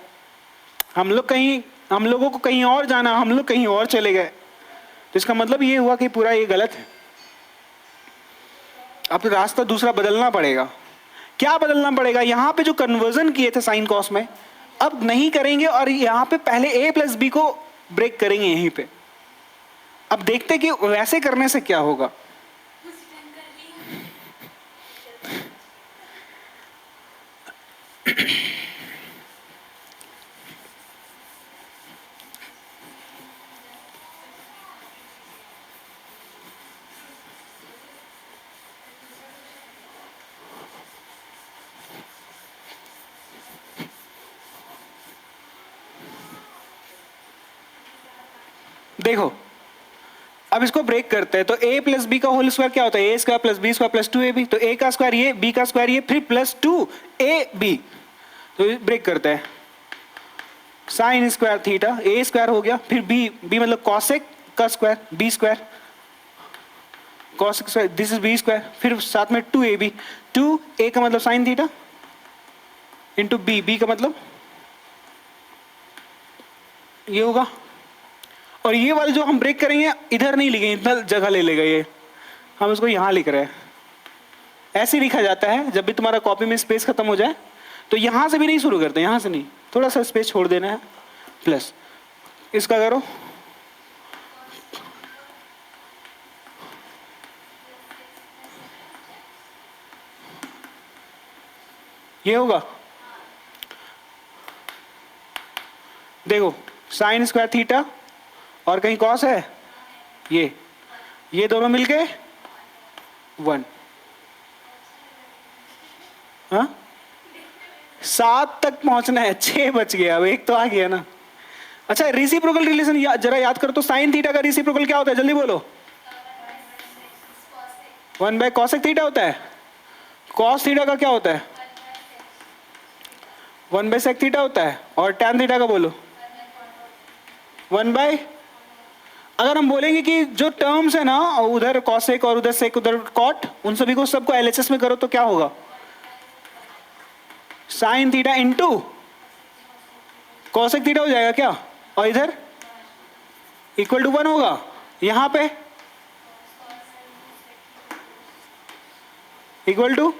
हम लोगों को कहीं और जाना, हम लोग कहीं और चले गए, तो इसका मतलब ये हुआ कि पूरा ये गलत है। अब रास्ता दूसरा बदलना पड़ेगा। क्या बदलना पड़ेगा? यहाँ पे जो कन्वर्जन किए थे साइन कॉस में, अब नहीं करेंगे, और यहाँ पे पहले a प्लस बी को ब्रेक करेंगे यहीं पे। अब देखते कि वैसे करने से क्या होगा। देखो अब इसको ब्रेक करते हैं, तो a प्लस बी का होल स्क्वायर क्या होता है? A square plus B square plus 2ab। तो a का स्क्वायर ये, b का स्क्वायर ये, फिर प्लस 2ab। तो ब्रेक करते हैं, sign square theta, a square हो गया, फिर b मतलब कॉसेक का square, b square cosec square, this is b square, फिर साथ में 2ab। 2a का मतलब साइन थीटा इंटू b का मतलब ये होगा। और ये वाले जो हम ब्रेक करेंगे इधर नहीं लिखेंगे, इतना जगह ले लेगा ये, हम इसको यहाँ लिख रहे हैं। ऐसे लिखा जाता है जब भी तुम्हारा कॉपी में स्पेस खत्म हो जाए, तो यहाँ से भी नहीं शुरू करते, यहाँ से नहीं, थोड़ा सा स्पेस छोड़ देना है, प्लस इसका करो, ये होगा। देखो साइन स्क्वायर थीटा और कहीं कॉस है, ये दोनों मिलके 1। हाँ 7 तक पहुंचना है, 6 बच गया, अब एक तो आ गया ना। अच्छा रेसिप्रोकल रिलेशन जरा याद करो तो, साइन थीटा का रेसिप्रोकल क्या होता है? जल्दी बोलो। 1 बाय कॉसेक थीटा होता है। कॉस थीटा का क्या होता है? 1 बाय सेक थीटा होता है। और टैन थीटा का बोलो 1 बाय, अगर हम बोलेंगे कि जो टर्म्स है ना, उधर कॉसेक और उधर सेक उधर कॉट, उन सभी को सबको एलएचएस में करो तो क्या होगा? Sign theta into cosec theta हो जाएगा क्या? और इधर इक्वल टू 1 होगा। यहां पे इक्वल टू,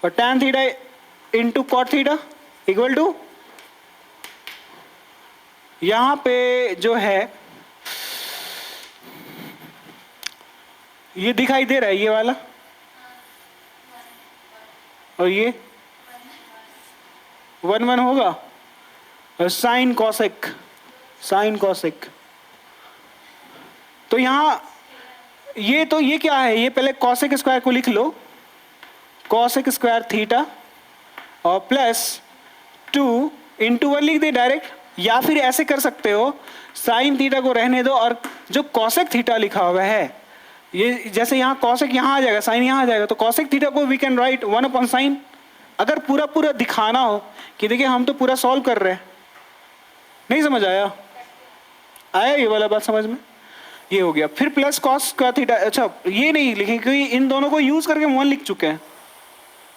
और tan theta into cot theta equal to, यहां पे जो है ये दिखाई दे रहा है, ये वाला, और ये 1 होगा। और साइन कॉसेक, साइन कॉसेक, तो यहां ये क्या है? ये पहले कॉसेक स्क्वायर को लिख लो, कॉसेक स्क्वायर थीटा और प्लस 2 इंटू 1 लिख दे डायरेक्ट, या फिर ऐसे कर सकते हो, साइन थीटा को रहने दो और जो कॉसेक थीटा लिखा हुआ है, ये जैसे यहाँ कॉसेक यहाँ आ जाएगा, साइन यहाँ आ जाएगा, तो कॉसेक थीटा को we can write 1 upon sine. अगर पूरा दिखाना हो कि देखिए हम तो पूरा सॉल्व कर रहे हैं। नहीं समझ आया? आया ये वाला बात समझ में? ये हो गया। फिर प्लस कॉस का थीटा, अच्छा ये नहीं लिखेंगे क्योंकि इन दोनों को यूज करके हम 1 लिख चुके हैं।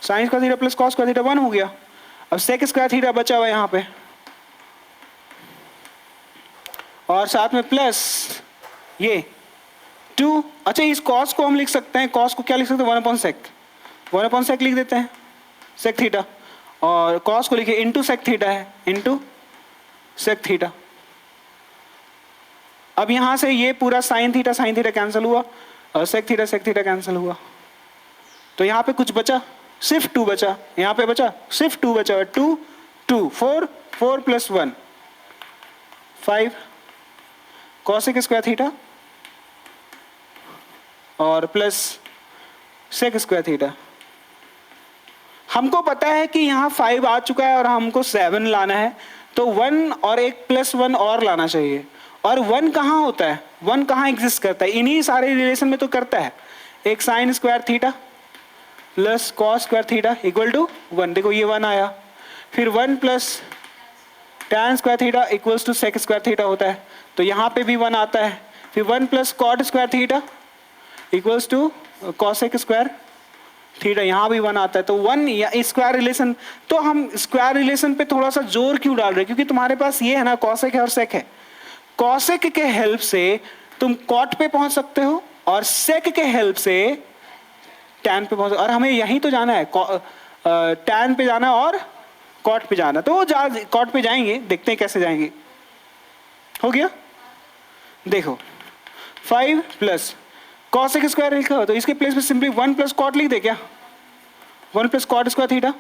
साइन का थीटा प्लस कॉस का थीटा 1 हो गया। अब सेक स्क्वायर थीटा बचा हुआ यहाँ पे, और साथ में प्लस ये 2। अच्छा इस कॉस को हम लिख सकते हैं, कॉस को क्या लिख सकते हैं? 1 अपॉन सेक, 1 अपॉन सेक लिख देते हैं, सेक थीटा, और कॉस को लिखे इंटू सेक थीटा है, इंटू सेक थीटा। अब यहां से ये पूरा साइन थीटा कैंसिल हुआ, और सेक थीटा कैंसिल हुआ, तो यहाँ पे कुछ बचा, सिर्फ 2 बचा। यहाँ पे बचा सिर्फ 2 बचा, 2 2 4 4 प्लस 1 5 कॉसेक स्क्वायर थीटा और प्लस सेक स्क्वायर थीटा। हमको पता है कि यहाँ 5 आ चुका है और हमको 7 लाना है, तो 1 और एक प्लस 1 और लाना चाहिए। और 1 कहाँ होता है? 1 कहाँ एग्जिस्ट करता है? इन्हीं सारे रिलेशन में तो करता है। एक sine square theta plus cos square theta equal to 1। देखो ये 1 आया, फिर 1 plus tan square theta equals to sec square theta होता है, तो यहाँ पे भी 1 आता है। फिर 1 plus cot square theta equals to cosec square theta, यहाँ भी 1 आता है, तो 1 या स्क्वायर रिलेशन। तो हम स्क्वायर रिलेशन पे थोड़ा सा जोर क्यों डाल रहे हैं, क्योंकि तुम्हारे पास ये है ना, कॉसेक है और सेक है। कॉसेक के हेल्प से तुम कॉट पे पहुंच सकते हो और सेक के हेल्प से टैन पे पहुंच, और हमें यहीं तो जाना है, टैन पे जाना है और कॉट पे जाना है। तो कॉट पे जाएंगे, देखते हैं कैसे जाएंगे। हो गया, देखो 5 प्लस कॉसेक स्क्वायर लिखा हो तो इसके प्लेस में सिंपली 1 प्लस कॉट लिख दे क्या, 1 प्लस कॉट स्क्वायर थीटा।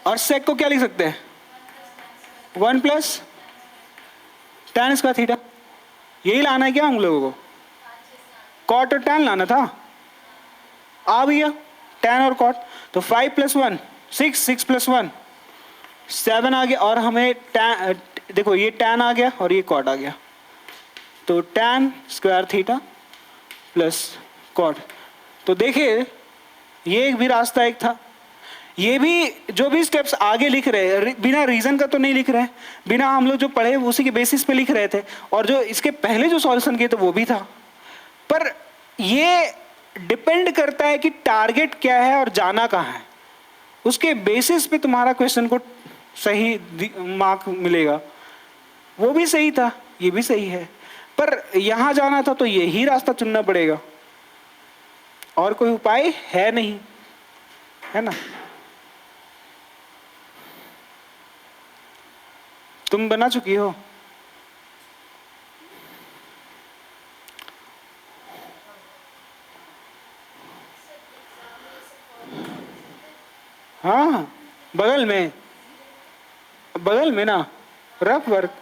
और सेक को क्या लिख सकते हैं, 1 प्लस टैन स्क्वायर थीटा। यही लाना है क्या हम लोगों को, कॉट और टैन लाना था, आ गया टैन और कॉट। तो 5 प्लस 1 6, 6 प्लस 1 7 आ गया, और हमें टैन, देखो ये टैन आ गया और ये कॉट आ गया, तो tan square theta plus cot. तो देखिए ये एक भी रास्ता एक था। ये भी जो भी स्टेप्स आगे लिख रहे हैं बिना रीजन का तो नहीं लिख रहे हैं, बिना हम लोग जो पढ़े उसी के बेसिस पे लिख रहे थे, और जो इसके पहले जो सॉल्यूशन किए थे वो भी था। पर ये डिपेंड करता है कि टारगेट क्या है और जाना कहाँ है, उसके बेसिस पे तुम्हारा क्वेश्चन को सही मार्क मिलेगा। वो भी सही था, ये भी सही है, पर यहां जाना था तो यही रास्ता चुनना पड़ेगा, और कोई उपाय है नहीं, है ना। तुम बना चुकी हो, हाँ बगल में ना रफ वर्क।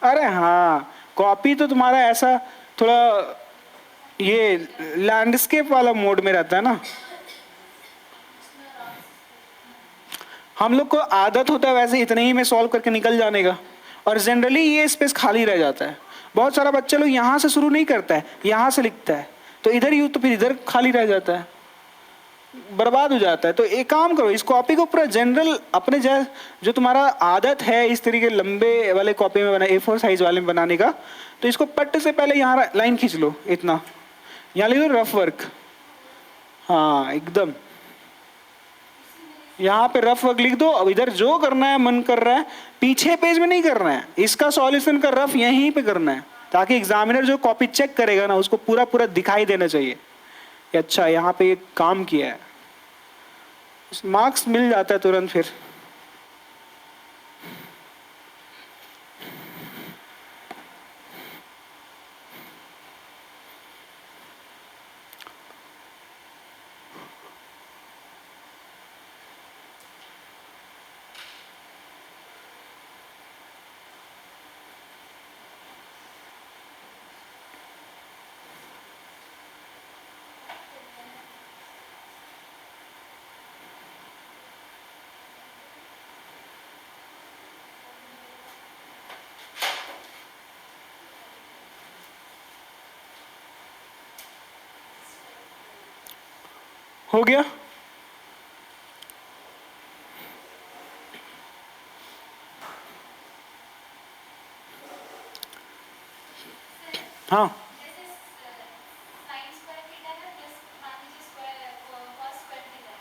अरे हाँ, कॉपी तो तुम्हारा ऐसा थोड़ा ये लैंडस्केप वाला मोड में रहता है ना। हम लोग को आदत होता है वैसे इतने ही में सॉल्व करके निकल जाने का, और जनरली ये स्पेस खाली रह जाता है। बहुत सारा बच्चा लोग यहाँ से शुरू नहीं करता है, यहाँ से लिखता है, तो इधर ही तो फिर इधर खाली रह जाता है, बर्बाद हो जाता है। तो एक काम करो, इस कॉपी को पूरा जनरल अपने जो तुम्हारा आदत है इस तरीके लंबे वाले कॉपी में बना, A4 साइज वाले में बनाने का, तो इसको पट्ट से पहले यहाँ लाइन खींच लो, इतना यहाँ लिख लो रफ वर्क। हाँ एकदम, यहाँ पे रफ वर्क लिख दो। अब इधर जो करना है मन कर रहा है, पीछे पेज में नहीं करना है, इसका सॉल्यूशन का रफ यहीं पे करना है, ताकि एग्जामिनर जो कॉपी चेक करेगा ना उसको पूरा पूरा दिखाई देना चाहिए कि अच्छा यहाँ पे ये काम किया है, मार्क्स मिल जाता है तुरंत फिर। हो गया, हाँ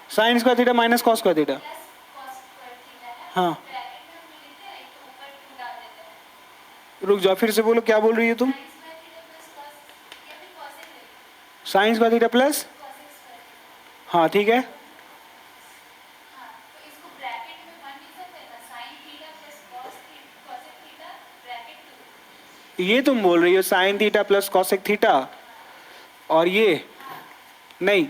sign square theta minus cos square theta, हाँ रुक जाओ फिर से बोलो, क्या बोल रही हो तुम। साइन स्क्वायर थीटा प्लस, हाँ ठीक है, ये तुम बोल रही हो sign theta plus cosec theta, और ये नहीं,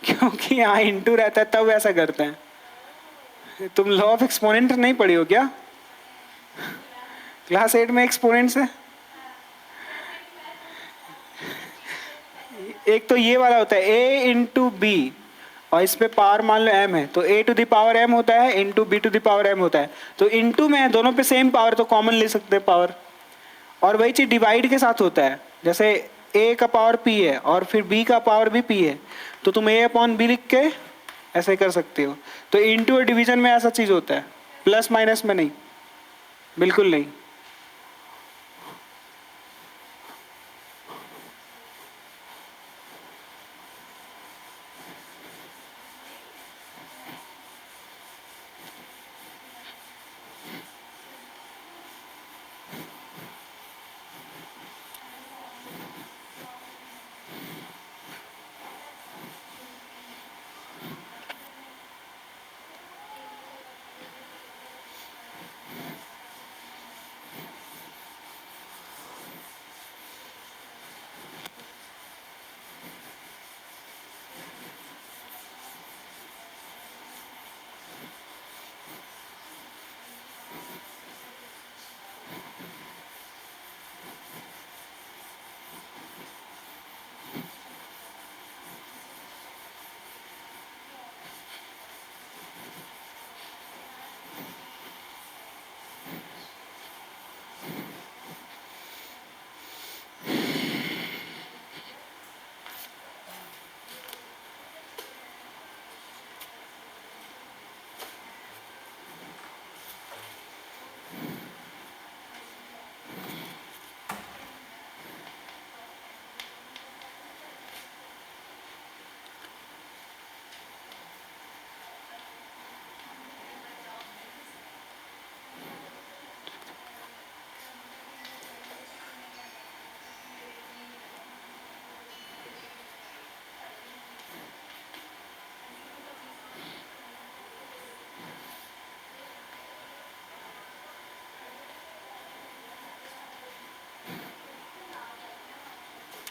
क्योंकि यहाँ इंटू रहता है तब ऐसा करते हैं। तुम लॉ ऑफ एक्सपोनेंट नहीं पढ़ी हो क्या, क्लास 8 में एक्सपोनेंट्स है। एक तो ये वाला होता है a इंटू बी, और इस पे पावर मान लो m है, तो a to the power m होता है into b to the power m होता है। तो इंटू में है, दोनों पे सेम पावर, तो कॉमन ले सकते हैं पावर। और वही चीज डिवाइड के साथ होता है, जैसे a का पावर p है और फिर b का पावर भी p है, तो तुम a अपॉन b लिख के ऐसे कर सकते हो। तो इंटू और डिवीजन में ऐसा चीज होता है, प्लस माइनस में नहीं, बिल्कुल नहीं।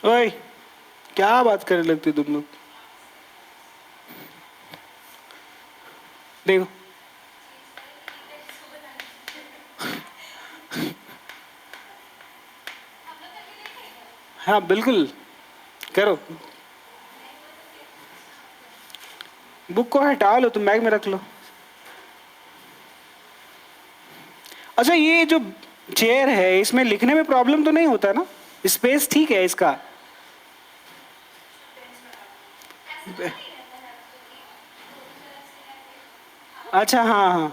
ओए, क्या बात करने लगती तुम लोग? देखो, हाँ बिल्कुल, करो। बुक को हटा लो, तुम बैग में रख लो। अच्छा, ये जो चेयर है इसमें लिखने में प्रॉब्लम तो नहीं होता ना? स्पेस ठीक है इसका? अच्छा, हाँ हाँ,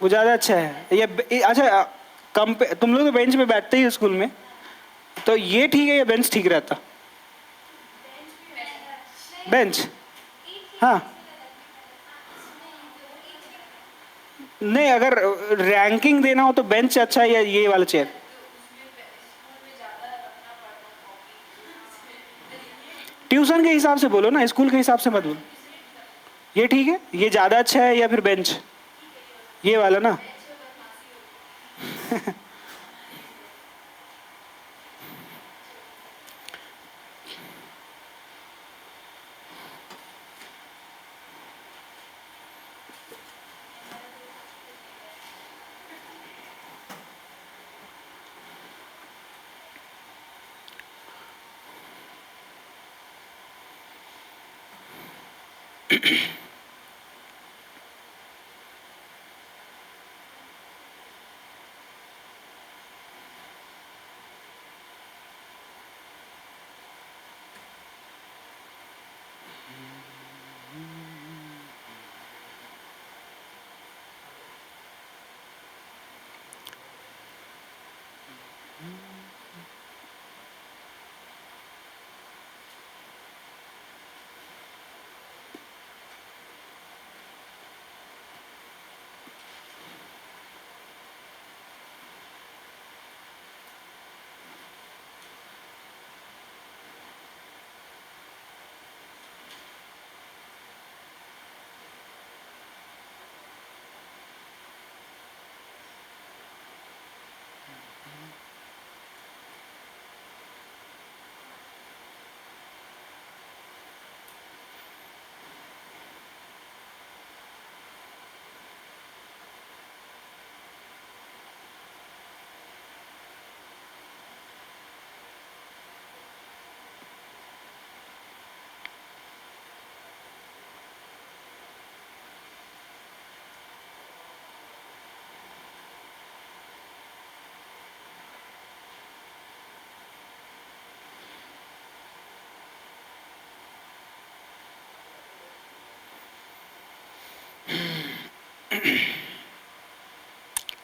वो ज़्यादा अच्छा है अच्छा, कम पे तुम लोग तो बेंच पे बैठते ही हो स्कूल में, तो ये ठीक है या बेंच ठीक रहता? बेंच, हाँ। नहीं, अगर रैंकिंग देना हो तो बेंच अच्छा है या ये वाला चेयर? ट्यूशन के हिसाब से बोलो ना, स्कूल के हिसाब से मत बोलो। ये ठीक है, ये ज़्यादा अच्छा है या फिर बेंच? ये वाला ना?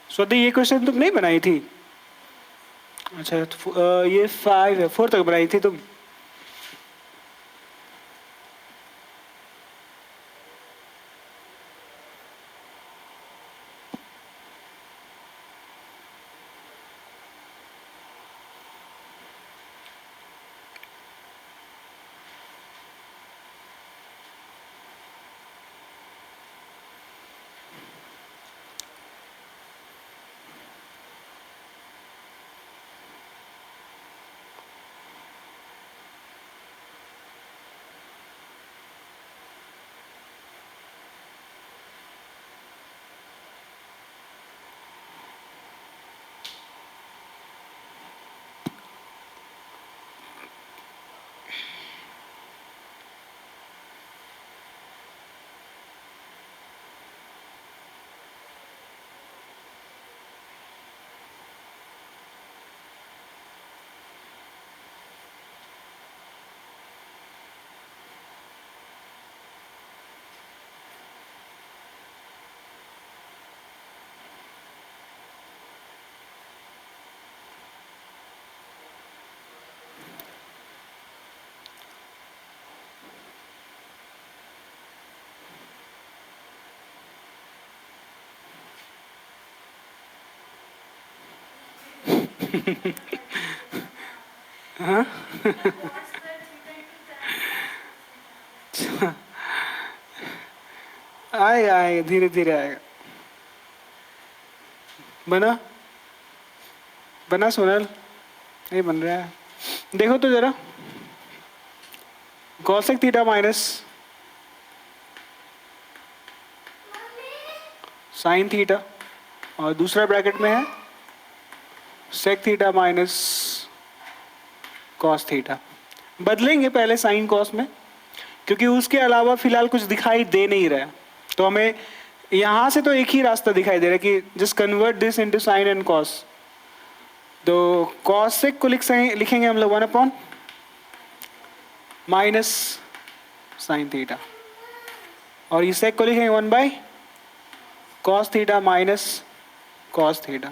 स्वाति, ये क्वेश्चन तुम नहीं बनाई थी? अच्छा, तो, ये 5 है, 4 तक बनाई थी तुम? हाँ। आएगा आएगा, धीरे धीरे आएगा। बना, बना सोनल, ये बन रहा है। देखो तो जरा, cosec theta minus sine theta, और दूसरा ब्रैकेट में है sec theta minus cos theta. बदलेंगे पहले साइन कॉस में, क्योंकि उसके अलावा फिलहाल कुछ दिखाई दे नहीं रहा है। तो हमें यहां से तो एक ही रास्ता दिखाई दे रहा है कि just convert this into sine and cos. तो कॉसेक को लिखेंगे हम लोग 1 अपॉन माइनस साइन थीटा, और ये सेक को लिखेंगे 1 by cos theta minus cos theta.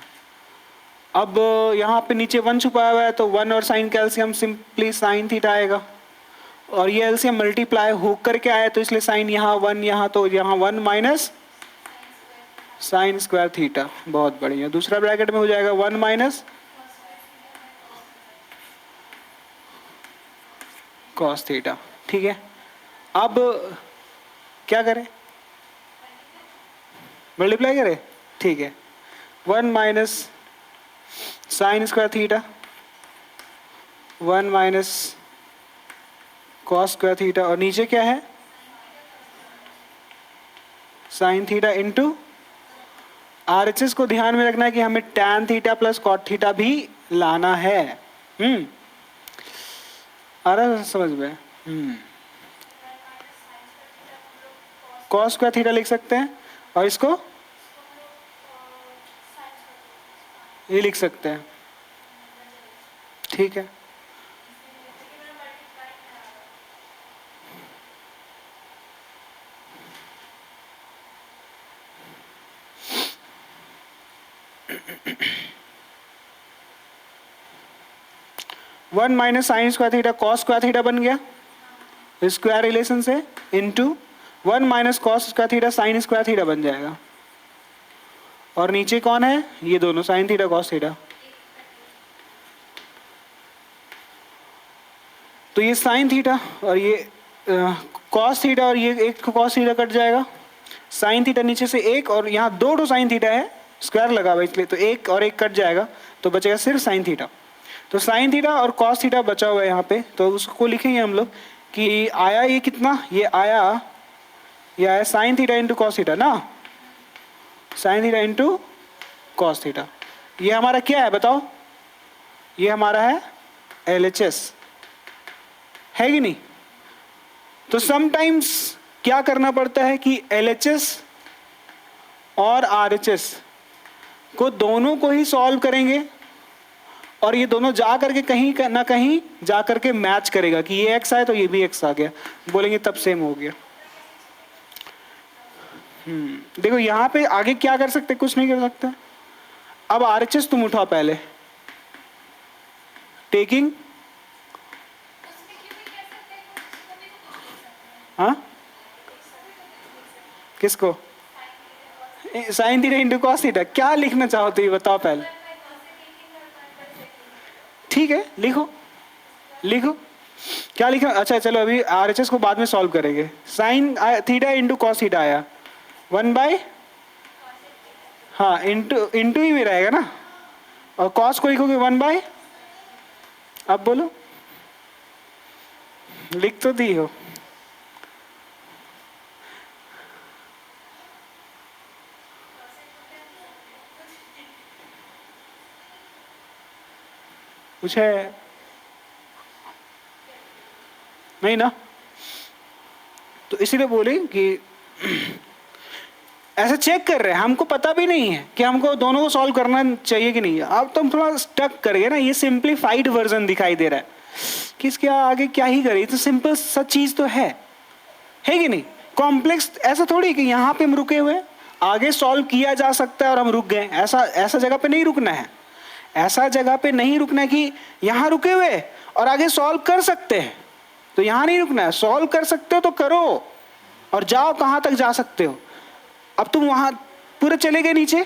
अब यहाँ पे नीचे 1 छुपाया हुआ है, तो 1 और साइन का एलसीएम सिंपली साइन थीटा आएगा, और ये एलसीएम मल्टीप्लाई हो करके आया, तो इसलिए साइन यहाँ 1 यहाँ, तो यहाँ 1 माइनस साइन स्क्वायर थीटा। बहुत बढ़िया। दूसरा ब्रैकेट में हो जाएगा 1 माइनस कॉस थीटा। ठीक है, अब क्या करें, मल्टीप्लाई करें। ठीक है, 1 minus sign square theta, 1 minus cos square theta, और नीचे क्या है साइन थीटा इंटू आरएचएस को ध्यान में रखना है कि हमें tan theta plus cot theta भी लाना है। आ रहा है समझ में? कॉस स्क्वायर थीटा लिख सकते हैं, और इसको ये लिख सकते हैं। ठीक है, one minus sign square theta cos square theta बन गया स्क्वायर रिलेशन से, into 1 minus cos square theta sine square theta बन जाएगा। और नीचे कौन है, ये दोनों साइन थीटा कॉस थीटा। तो ये साइन थीटा और ये कॉस थीटा, और ये एक कॉस थीटा कट जाएगा, साइन थीटा नीचे से एक, और यहाँ दो साइन थीटा है, स्क्वायर लगा हुआ इसलिए, तो एक और एक कट जाएगा, तो बचेगा सिर्फ साइन थीटा। तो साइन थीटा और कॉस थीटा बचा हुआ है यहाँ पे, तो उसको लिखेंगे हम लोग कि आया ये कितना, ये आया sine theta into cos theta ना, sine theta into cos theta. ये हमारा क्या है बताओ, ये हमारा है LHS, है कि नहीं? तो समटाइम्स क्या करना पड़ता है कि LHS और RHS को दोनों को ही सॉल्व करेंगे, और ये दोनों जा करके कहीं ना कहीं जा करके मैच करेगा कि ये x आए तो ये भी x आ गया, बोलेंगे तब सेम हो गया। देखो यहाँ पे आगे क्या कर सकते, कुछ नहीं कर सकते। अब RHS तुम उठाओ पहले, टेकिंग, हाँ किसको, sign theta into cos theta. क्या लिखना चाहो तो ये बताओ पहले। ठीक है, लिखो लिखो क्या लिखा। अच्छा चलो अभी RHS को बाद में सॉल्व करेंगे। Sign theta into cos theta आया 1 बाय, हाँ इंटू ही भी रहेगा ना, और कॉस को लिखोगे 1 बाय, अब बोलो, लिख तो दी हो। कुछ है नहीं ना, तो इसीलिए बोले कि ऐसा चेक कर रहे हैं, हमको पता भी नहीं है कि हमको दोनों को सॉल्व करना चाहिए कि नहीं। अब तुम थोड़ा स्टक कर गए ना, ये सिंप्लीफाइड वर्जन दिखाई दे रहा है कि इसके आगे क्या ही करे, तो सिंपल सा चीज तो है कि नहीं। कॉम्प्लेक्स ऐसा थोड़ी कि यहाँ पे हम रुके हुए, आगे सॉल्व किया जा सकता है और हम रुक गए, ऐसा जगह पे नहीं रुकना है। ऐसा जगह पे नहीं रुकना है कि यहाँ रुके हुए और आगे सॉल्व कर सकते हैं, तो यहाँ नहीं रुकना है। सॉल्व कर सकते हो तो करो और जाओ कहाँ तक जा सकते हो। अब तुम वहाँ पूरे चले गए नीचे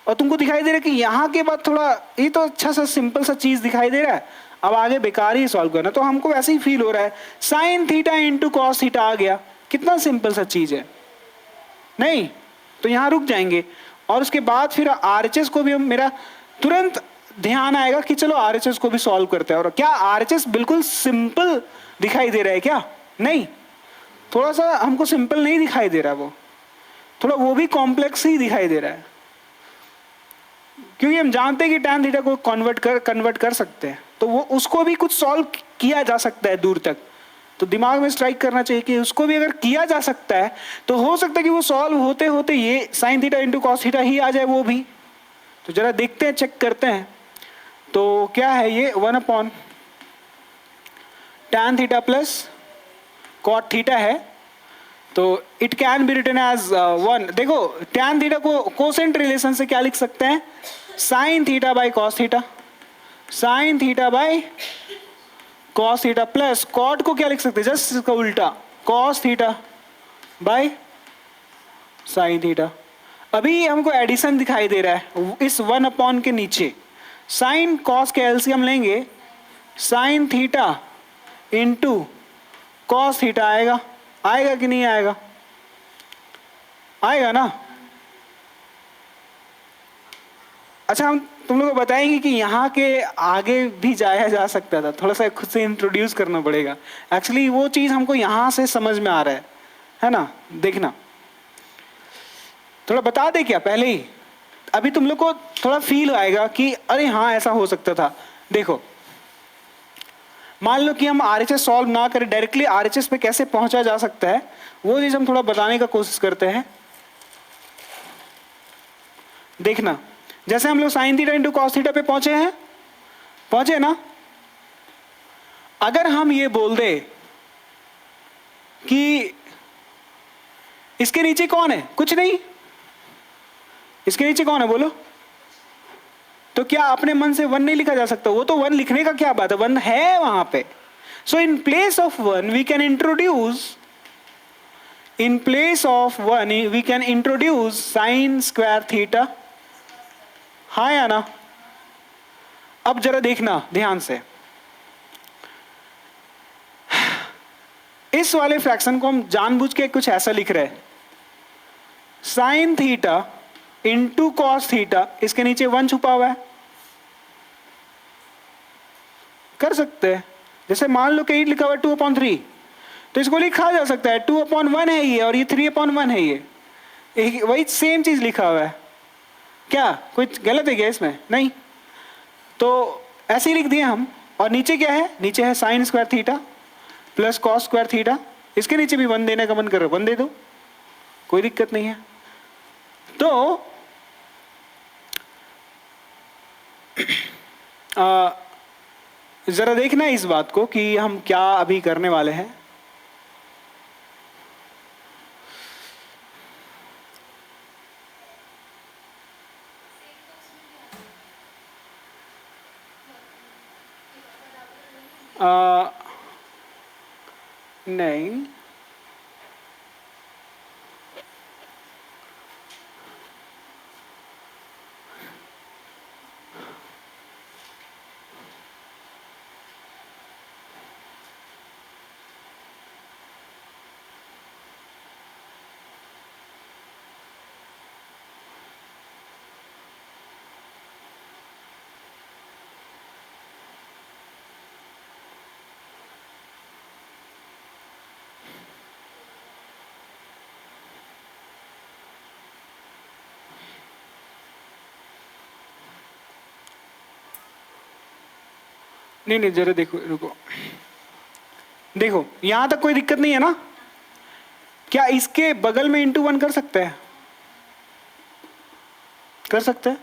और तुमको दिखाई दे रहा है कि यहाँ के बाद थोड़ा ये तो अच्छा सा सिंपल सा चीज दिखाई दे रहा है, अब आगे बेकार ही सॉल्व करना। तो हमको वैसे ही फील हो रहा है, sine theta into cos theta आ गया, कितना सिंपल सा चीज है नहीं, तो यहाँ रुक जाएंगे। और उसके बाद फिर RHS को भी हम मेरा तुरंत ध्यान आएगा कि चलो आरएचएस को भी सॉल्व करते हैं। और क्या आरएचएस बिल्कुल सिंपल दिखाई दे रहा है क्या? नहीं, थोड़ा सा हमको सिंपल नहीं दिखाई दे रहा, वो थोड़ा वो भी कॉम्प्लेक्स ही दिखाई दे रहा है, क्योंकि हम जानते हैं कि tan थीटा को कन्वर्ट कर सकते हैं, तो वो उसको भी कुछ सॉल्व किया जा सकता है दूर तक। तो दिमाग में स्ट्राइक करना चाहिए कि उसको भी अगर किया जा सकता है तो हो सकता है कि वो सॉल्व होते होते ये sine theta into cos theta ही आ जाए वो भी। तो जरा देखते हैं, चेक करते हैं। तो क्या है ये 1 tan theta plus cot theta है, तो it can be written as 1। देखो tan थीटा को कोसेंट रिलेशन से क्या लिख सकते हैं? Sine theta by cos theta, sine theta by cos theta plus cot को क्या लिख सकते हैं? जस्ट इसका उल्टा, cos theta by sine theta. अभी हमको एडिशन दिखाई दे रहा है इस 1 के नीचे, साइन कॉस के एलसीएम लेंगे, sign theta into cos theta आएगा, आएगा कि नहीं आएगा? आएगा ना। अच्छा, हम तुम लोगों को बताएंगे कि यहाँ के आगे भी जाया जा सकता था, थोड़ा सा खुद से इंट्रोड्यूस करना पड़ेगा। एक्चुअली वो चीज़ हमको यहाँ से समझ में आ रहा है ना। देखना, थोड़ा बता दे क्या पहले ही, अभी तुम लोग को थोड़ा फील आएगा कि अरे हाँ ऐसा हो सकता था। देखो, मान लो कि हम आरएचएस सॉल्व ना करें, डायरेक्टली आरएचएस पे कैसे पहुंचा जा सकता है वो चीज़ हम थोड़ा बताने का कोशिश करते हैं। देखना, जैसे हम लोग sign theta into cos theta पे पहुंचे ना। अगर हम ये बोल दे कि इसके नीचे कौन है, कुछ नहीं, इसके नीचे कौन है बोलो, तो क्या अपने मन से 1 नहीं लिखा जा सकता? वो तो 1 लिखने का क्या बात है, 1 है वहां पे। So in place of 1 we can introduce, in place of 1 we can introduce sine square theta. हाँ या ना? अब जरा देखना ध्यान से, इस वाले फ्रैक्शन को हम जानबूझ के कुछ ऐसा लिख रहे हैं, sine theta into cos theta, इसके नीचे 1 छुपा हुआ है, कर सकते हैं। जैसे मान लो कि लिखा हुआ है 2/3, तो इसको लिखा जा सकता है 2/1 है ये, और ये 3/1 है ये, वही सेम चीज लिखा हुआ है। क्या कोई गलत है क्या इसमें? नहीं। तो ऐसे ही लिख दिए हम। और नीचे क्या है? नीचे है sine square theta plus cos square theta, इसके नीचे भी 1 देने का मन कर रहा है 1 दे दो, कोई दिक्कत नहीं है। तो जरा देखना इस बात को कि हम क्या अभी करने वाले हैं। नहीं, नहीं नहीं, जरा देखो, रुको, देखो यहां तक कोई दिक्कत नहीं है ना? क्या इसके बगल में इंटू 1 कर सकते हैं? कर सकते हैं।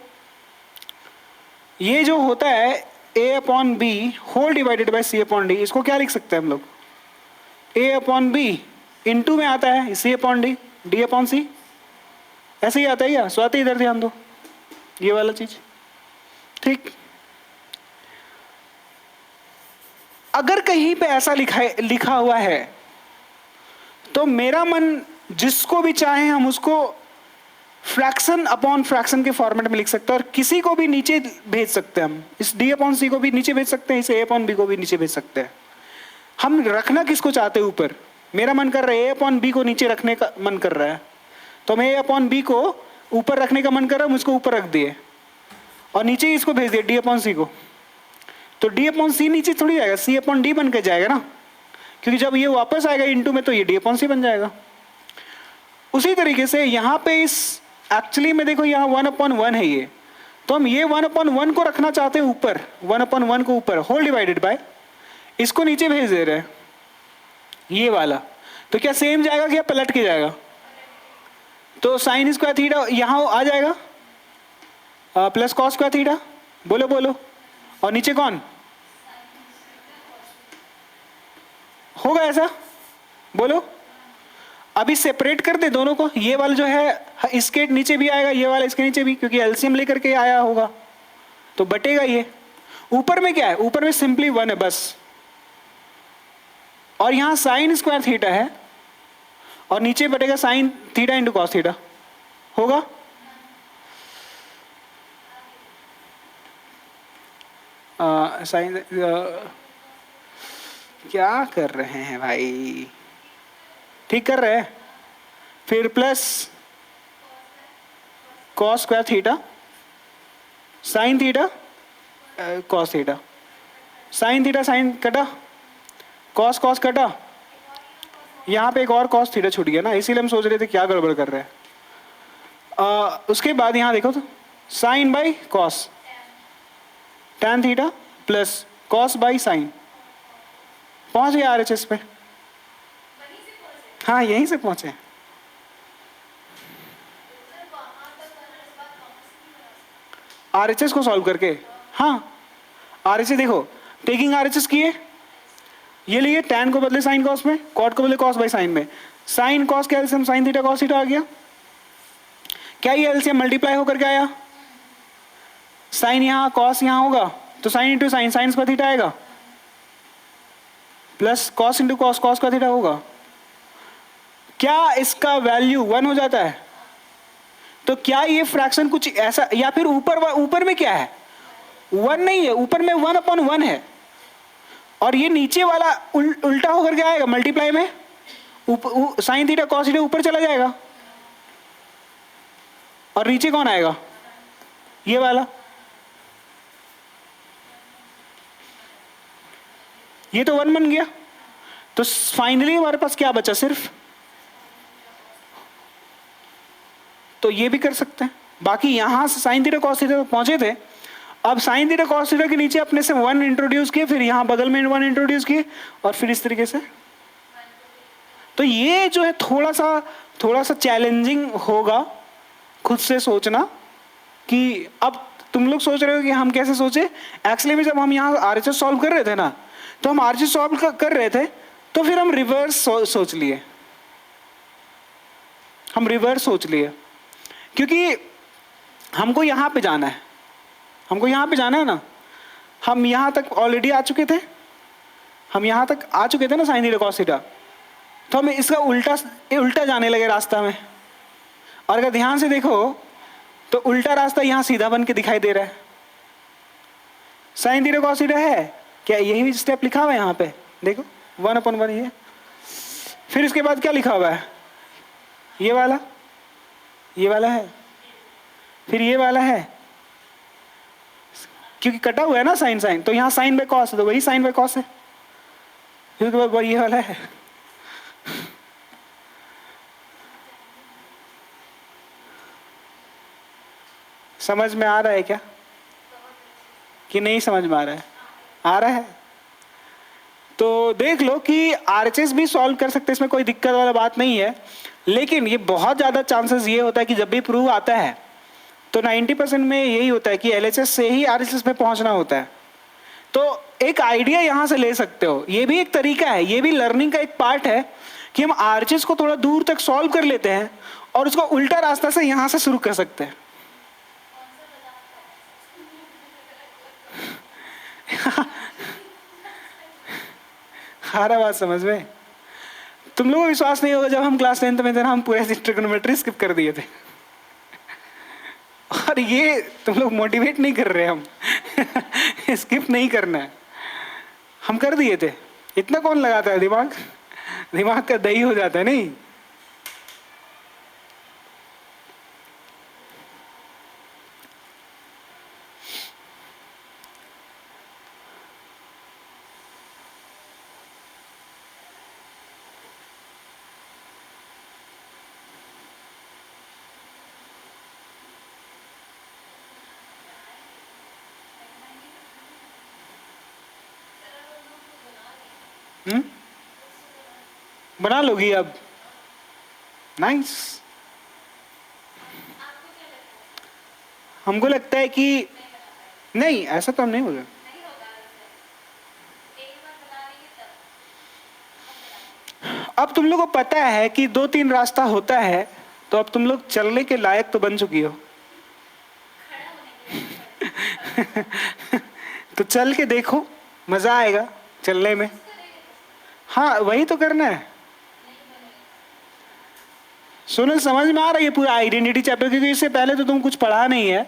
ये जो होता है a/b whole divided by c/d, इसको क्या लिख सकते हैं हम लोग? a/b इंटू में आता है c/d, d/c, ऐसे ही आता है क्या? स्वाति इधर ध्यान दो, ये वाला चीज, ठीक। अगर कहीं पे ऐसा लिखा हुआ है तो मेरा मन जिसको भी चाहे हम उसको फ्रैक्शन अपॉन फ्रैक्शन के फॉर्मेट में लिख सकते हैं, और किसी को भी नीचे भेज सकते हैं हम, इस d/c को भी नीचे भेज सकते हैं, इस a/b को भी नीचे भेज सकते हैं। हम रखना किसको चाहते हैं ऊपर? मेरा मन कर रहा है a/b को नीचे रखने का मन कर रहा है, तो हम a/b को ऊपर रखने का मन कर रहा है, हम उसको ऊपर रख दिए। और नीचे इसको भेज दिया डी अपॉन सी को, तो डी अपॉन सी नीचे थोड़ी जाएगा, सी अपॉन डी बन के जाएगा ना, क्योंकि जब ये वापस आएगा इनटू में तो ये डी अपॉन सी बन जाएगा। उसी तरीके से यहाँ पे इस एक्चुअली में देखो यहाँ 1/1 है ये, तो हम ये 1/1 को रखना चाहते हैं ऊपर, 1/1 को ऊपर, होल डिवाइडेड बाय इसको नीचे भेज दे रहे हैं ये वाला, तो क्या सेम जाएगा क्या पलट के जाएगा? तो साइन स्क्वायर थीटा यहाँ आ जाएगा प्लस कॉस स्क्वायर थीटा, बोलो बोलो, और नीचे कौन होगा ऐसा, बोलो। अभी सेपरेट कर दे दोनों को, ये वाला जो है इसके नीचे भी आएगा, ये वाला इसके नीचे भी, क्योंकि एलसीएम लेकर के आया होगा तो बटेगा ये। ऊपर में क्या है, ऊपर में सिंपली 1 है बस, और यहां साइन स्क्वायर थीटा है और नीचे बटेगा sine theta into cos theta होगा। साइन क्या कर रहे हैं भाई, ठीक कर रहे हैं। फिर plus cos square theta sine theta cos theta, sine theta sine कटा, कॉस कॉस कटा, यहाँ पे एक और कॉस थीटा छूट गया ना, इसीलिए हम सोच रहे थे क्या गड़बड़ कर रहे हैं। उसके बाद यहाँ देखो तो sine by cos tan theta plus cos by sine, पहुंच गया आरएचएस पे। हाँ यहीं से पहुंचे। आरएचएस को सॉल्व करके, हाँ आरएचएस देखो, टेकिंग आरएचएस किए, ये लिए टैन को बदले साइन कॉस में, कॉट को बदले कॉस बाई साइन में, साइन कॉस का LCM sine theta cos theta आ गया। क्या ये एलसीएम मल्टीप्लाई होकर के आया, साइन यहाँ कॉस यहाँ होगा तो sine into sine sine square theta आएगा, plus cos into cos cos का थीटा होगा। क्या इसका वैल्यू 1 हो जाता है? तो क्या ये फ्रैक्शन कुछ ऐसा, या फिर ऊपर में क्या है 1 नहीं है, ऊपर में 1/1 है, और ये नीचे वाला उल्टा होकर के आएगा मल्टीप्लाई में, साइन थीटा कॉस थीटा ऊपर चला जाएगा, और नीचे कौन आएगा ये वाला, ये तो 1 बन गया। तो फाइनली हमारे पास क्या बचा सिर्फ, तो ये भी कर सकते हैं। बाकी यहां से साइन थीटा कॉस थीटा पहुंचे थे, अब साइन थीटा कॉस थीटा के नीचे अपने से 1 इंट्रोड्यूस किए, फिर यहां बगल में 1 इंट्रोड्यूस किए, और फिर इस तरीके से। तो ये जो है थोड़ा सा चैलेंजिंग होगा खुद से सोचना कि अब तुम लोग सोच रहे हो कि हम कैसे सोचे। एक्चुअली में जब हम यहाँ आरएचएस सॉल्व कर रहे थे ना, तो हम आरएचएस सॉल्व कर रहे थे, तो फिर हम रिवर्स सोच लिए, हम रिवर्स सोच लिए, क्योंकि हमको यहाँ पे जाना है, हमको यहाँ पे जाना है ना। हम यहाँ तक ऑलरेडी आ चुके थे, हम यहाँ तक आ चुके थे ना साइन थीटा कॉस थीटा, तो हमें इसका उल्टा जाने लगे रास्ता में। और अगर ध्यान से देखो तो उल्टा रास्ता यहाँ सीधा बन के दिखाई दे रहा है। साइन थीटा कॉस थीटा है क्या, यही स्टेप लिखा हुआ है यहाँ पे देखो 1/1 ये, फिर इसके बाद क्या लिखा हुआ है, ये वाला है, फिर ये वाला है, क्योंकि कटा हुआ है ना साइन साइन, तो यहाँ साइन बाय कॉस है, तो वही साइन बाय कॉस है, फिर उसके बाद ये वाला है। समझ में आ रहा है क्या कि नहीं समझ में आ रहा है? आ रहा है। तो देख लो कि आरएचएस भी सॉल्व कर सकते हैं, इसमें कोई दिक्कत वाला बात नहीं है, लेकिन ये बहुत ज़्यादा चांसेस ये होता है कि जब भी प्रूव आता है तो 90% में यही होता है कि एलएचएस से ही आरएचएस पे पहुंचना होता है। तो एक आइडिया यहाँ से ले सकते हो, ये भी एक तरीका है, ये भी लर्निंग का एक पार्ट है कि हम आरएचएस को थोड़ा दूर तक सॉल्व कर लेते हैं और उसको उल्टा रास्ता से यहाँ से शुरू कर सकते हैं। हर बात समझ में, तुम लोगों को विश्वास नहीं होगा, जब हम क्लास 10th में थे ना, हम पूरे ट्रिग्नोमेट्री स्किप कर दिए थे। और ये तुम लोग मोटिवेट नहीं कर रहे, हम स्किप नहीं करना है, हम कर दिए थे। इतना कौन लगाता है दिमाग का दही हो जाता है नहीं। बना लोगी अब? नाइस। हमको लगता है कि नहीं, ऐसा तो हम नहीं बोले। अब तुम लोग को पता है कि 2-3 रास्ता होता है, तो अब तुम लोग चलने के लायक तो बन चुकी हो। तो चल के देखो, मजा आएगा चलने में। हाँ, वही तो करना है। सुनो, समझ में आ रही है पूरा आइडेंटिटी चैप्टर? क्योंकि इससे पहले तो तुम कुछ पढ़ा नहीं है,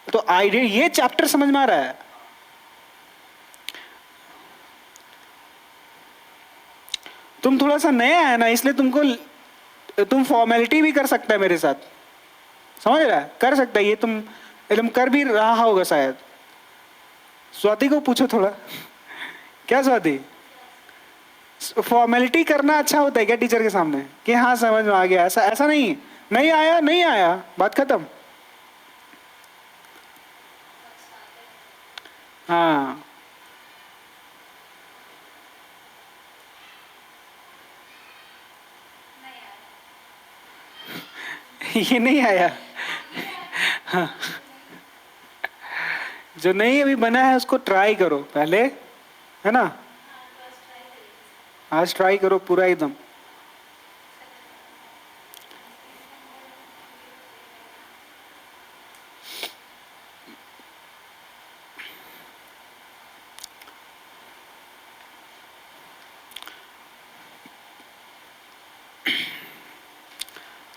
तो ये चैप्टर समझ में आ रहा है। तुम थोड़ा सा नया है ना, इसलिए तुम फॉर्मेलिटी भी कर सकता है मेरे साथ, समझ रहा है? कर सकता है ये, तुम एकदम कर भी रहा होगा शायद। स्वाति को पूछो थोड़ा। क्या स्वाति, फॉर्मेलिटी करना अच्छा होता है क्या टीचर के सामने कि हाँ समझ में आ गया? ऐसा ऐसा नहीं, नहीं आया नहीं आया, बात खत्म। हाँ, ये नहीं आया। हाँ, जो नहीं अभी बना है उसको ट्राई करो पहले, है ना? आज ट्राई करो पूरा एकदम।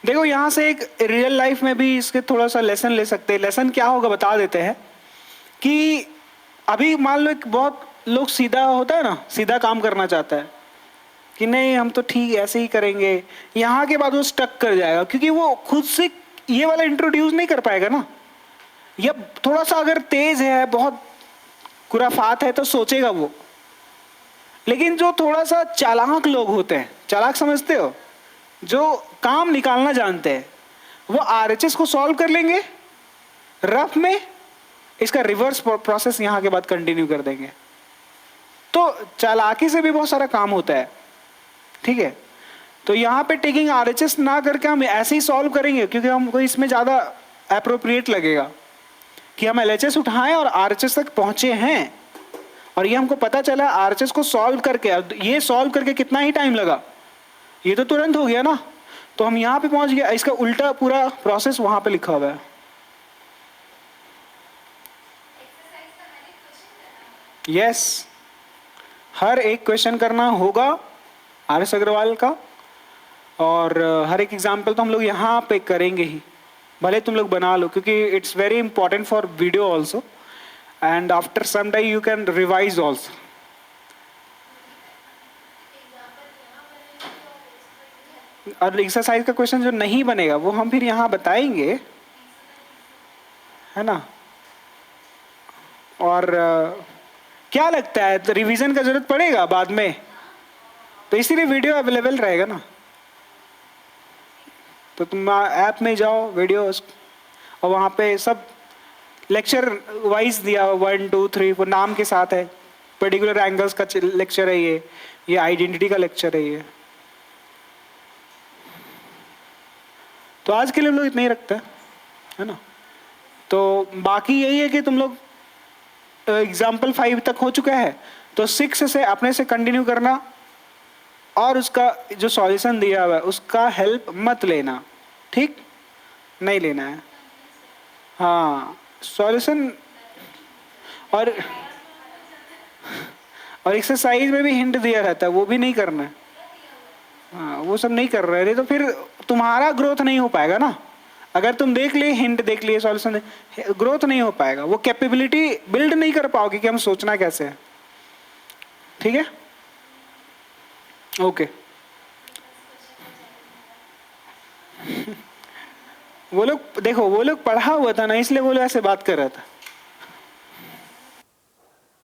देखो, यहां से एक रियल लाइफ में भी इसके थोड़ा सा लेसन ले सकते हैं। लेसन क्या होगा बता देते हैं कि अभी मान लो एक बहुत लोग सीधा होता है ना, सीधा काम करना चाहता है कि नहीं हम तो ठीक ऐसे ही करेंगे, यहाँ के बाद वो स्टक कर जाएगा क्योंकि वो खुद से ये वाला इंट्रोड्यूस नहीं कर पाएगा ना। या थोड़ा सा अगर तेज है, बहुत खुराफात है तो सोचेगा वो। लेकिन जो थोड़ा सा चालाक लोग होते हैं, चालाक समझते हो, जो काम निकालना जानते हैं, वो आरएचएस को सॉल्व कर लेंगे रफ में, इसका रिवर्स प्रोसेस यहां के बाद कंटिन्यू कर देंगे। तो चालाकी से भी बहुत सारा काम होता है, ठीक है? तो यहां पे टेकिंग आरएचएस ना करके हम ऐसे ही सॉल्व करेंगे क्योंकि हमको इसमें ज्यादा अप्रोप्रिएट लगेगा कि हम एलएचएस उठाएं और आरएचएस तक पहुंचे हैं। और ये हमको पता चला आरएचएस को सॉल्व करके, ये सॉल्व करके कितना ही टाइम लगा, ये तो तुरंत हो गया ना। तो हम यहां पे पहुंच गया, इसका उल्टा पूरा प्रोसेस वहां पे लिखा हुआ है। यस, हर एक क्वेश्चन करना होगा आर.एस. अग्रवाल का, और हर एक एग्जाम्पल तो हम लोग यहाँ पे करेंगे ही, भले तुम लोग बना लो, क्योंकि it's very important for video also, and after some time you can revise also. और एक्सरसाइज का क्वेश्चन जो नहीं बनेगा वो हम फिर यहाँ बताएंगे, है ना? और क्या लगता है, तो रिवीजन का जरूरत पड़ेगा बाद में, तो इसीलिए वीडियो अवेलेबल रहेगा ना। तो तुम ऐप में जाओ वीडियोस, और वहाँ पे सब लेक्चर वाइज दिया 1 2 3 वो नाम के साथ है। पर्टिकुलर एंगल्स का लेक्चर है ये आइडेंटिटी का लेक्चर है ये। तो आज के लिए हम लोग इतना ही रखते हैं, है ना? तो बाकी यही है कि तुम लोग एग्जाम्पल 5 तक हो चुका है, तो 6 से अपने से कंटिन्यू करना, और उसका जो सॉल्यूशन दिया हुआ है उसका हेल्प मत लेना, ठीक? नहीं लेना है। हाँ, सॉल्यूशन और एक्सरसाइज में भी हिंट दिया रहता है, वो भी नहीं करना है। हाँ, वो सब नहीं कर रहे थे तो फिर तुम्हारा ग्रोथ नहीं हो पाएगा ना। अगर तुम देख लिए, हिंट देख लिए, सॉल्यूशन, ग्रोथ नहीं हो पाएगा, वो कैपेबिलिटी बिल्ड नहीं कर पाओगे कि हम सोचना कैसे है। ठीक है, ओके। वो लोग देखो, वो लोग पढ़ा हुआ था ना, इसलिए वो लोग ऐसे बात कर रहा था।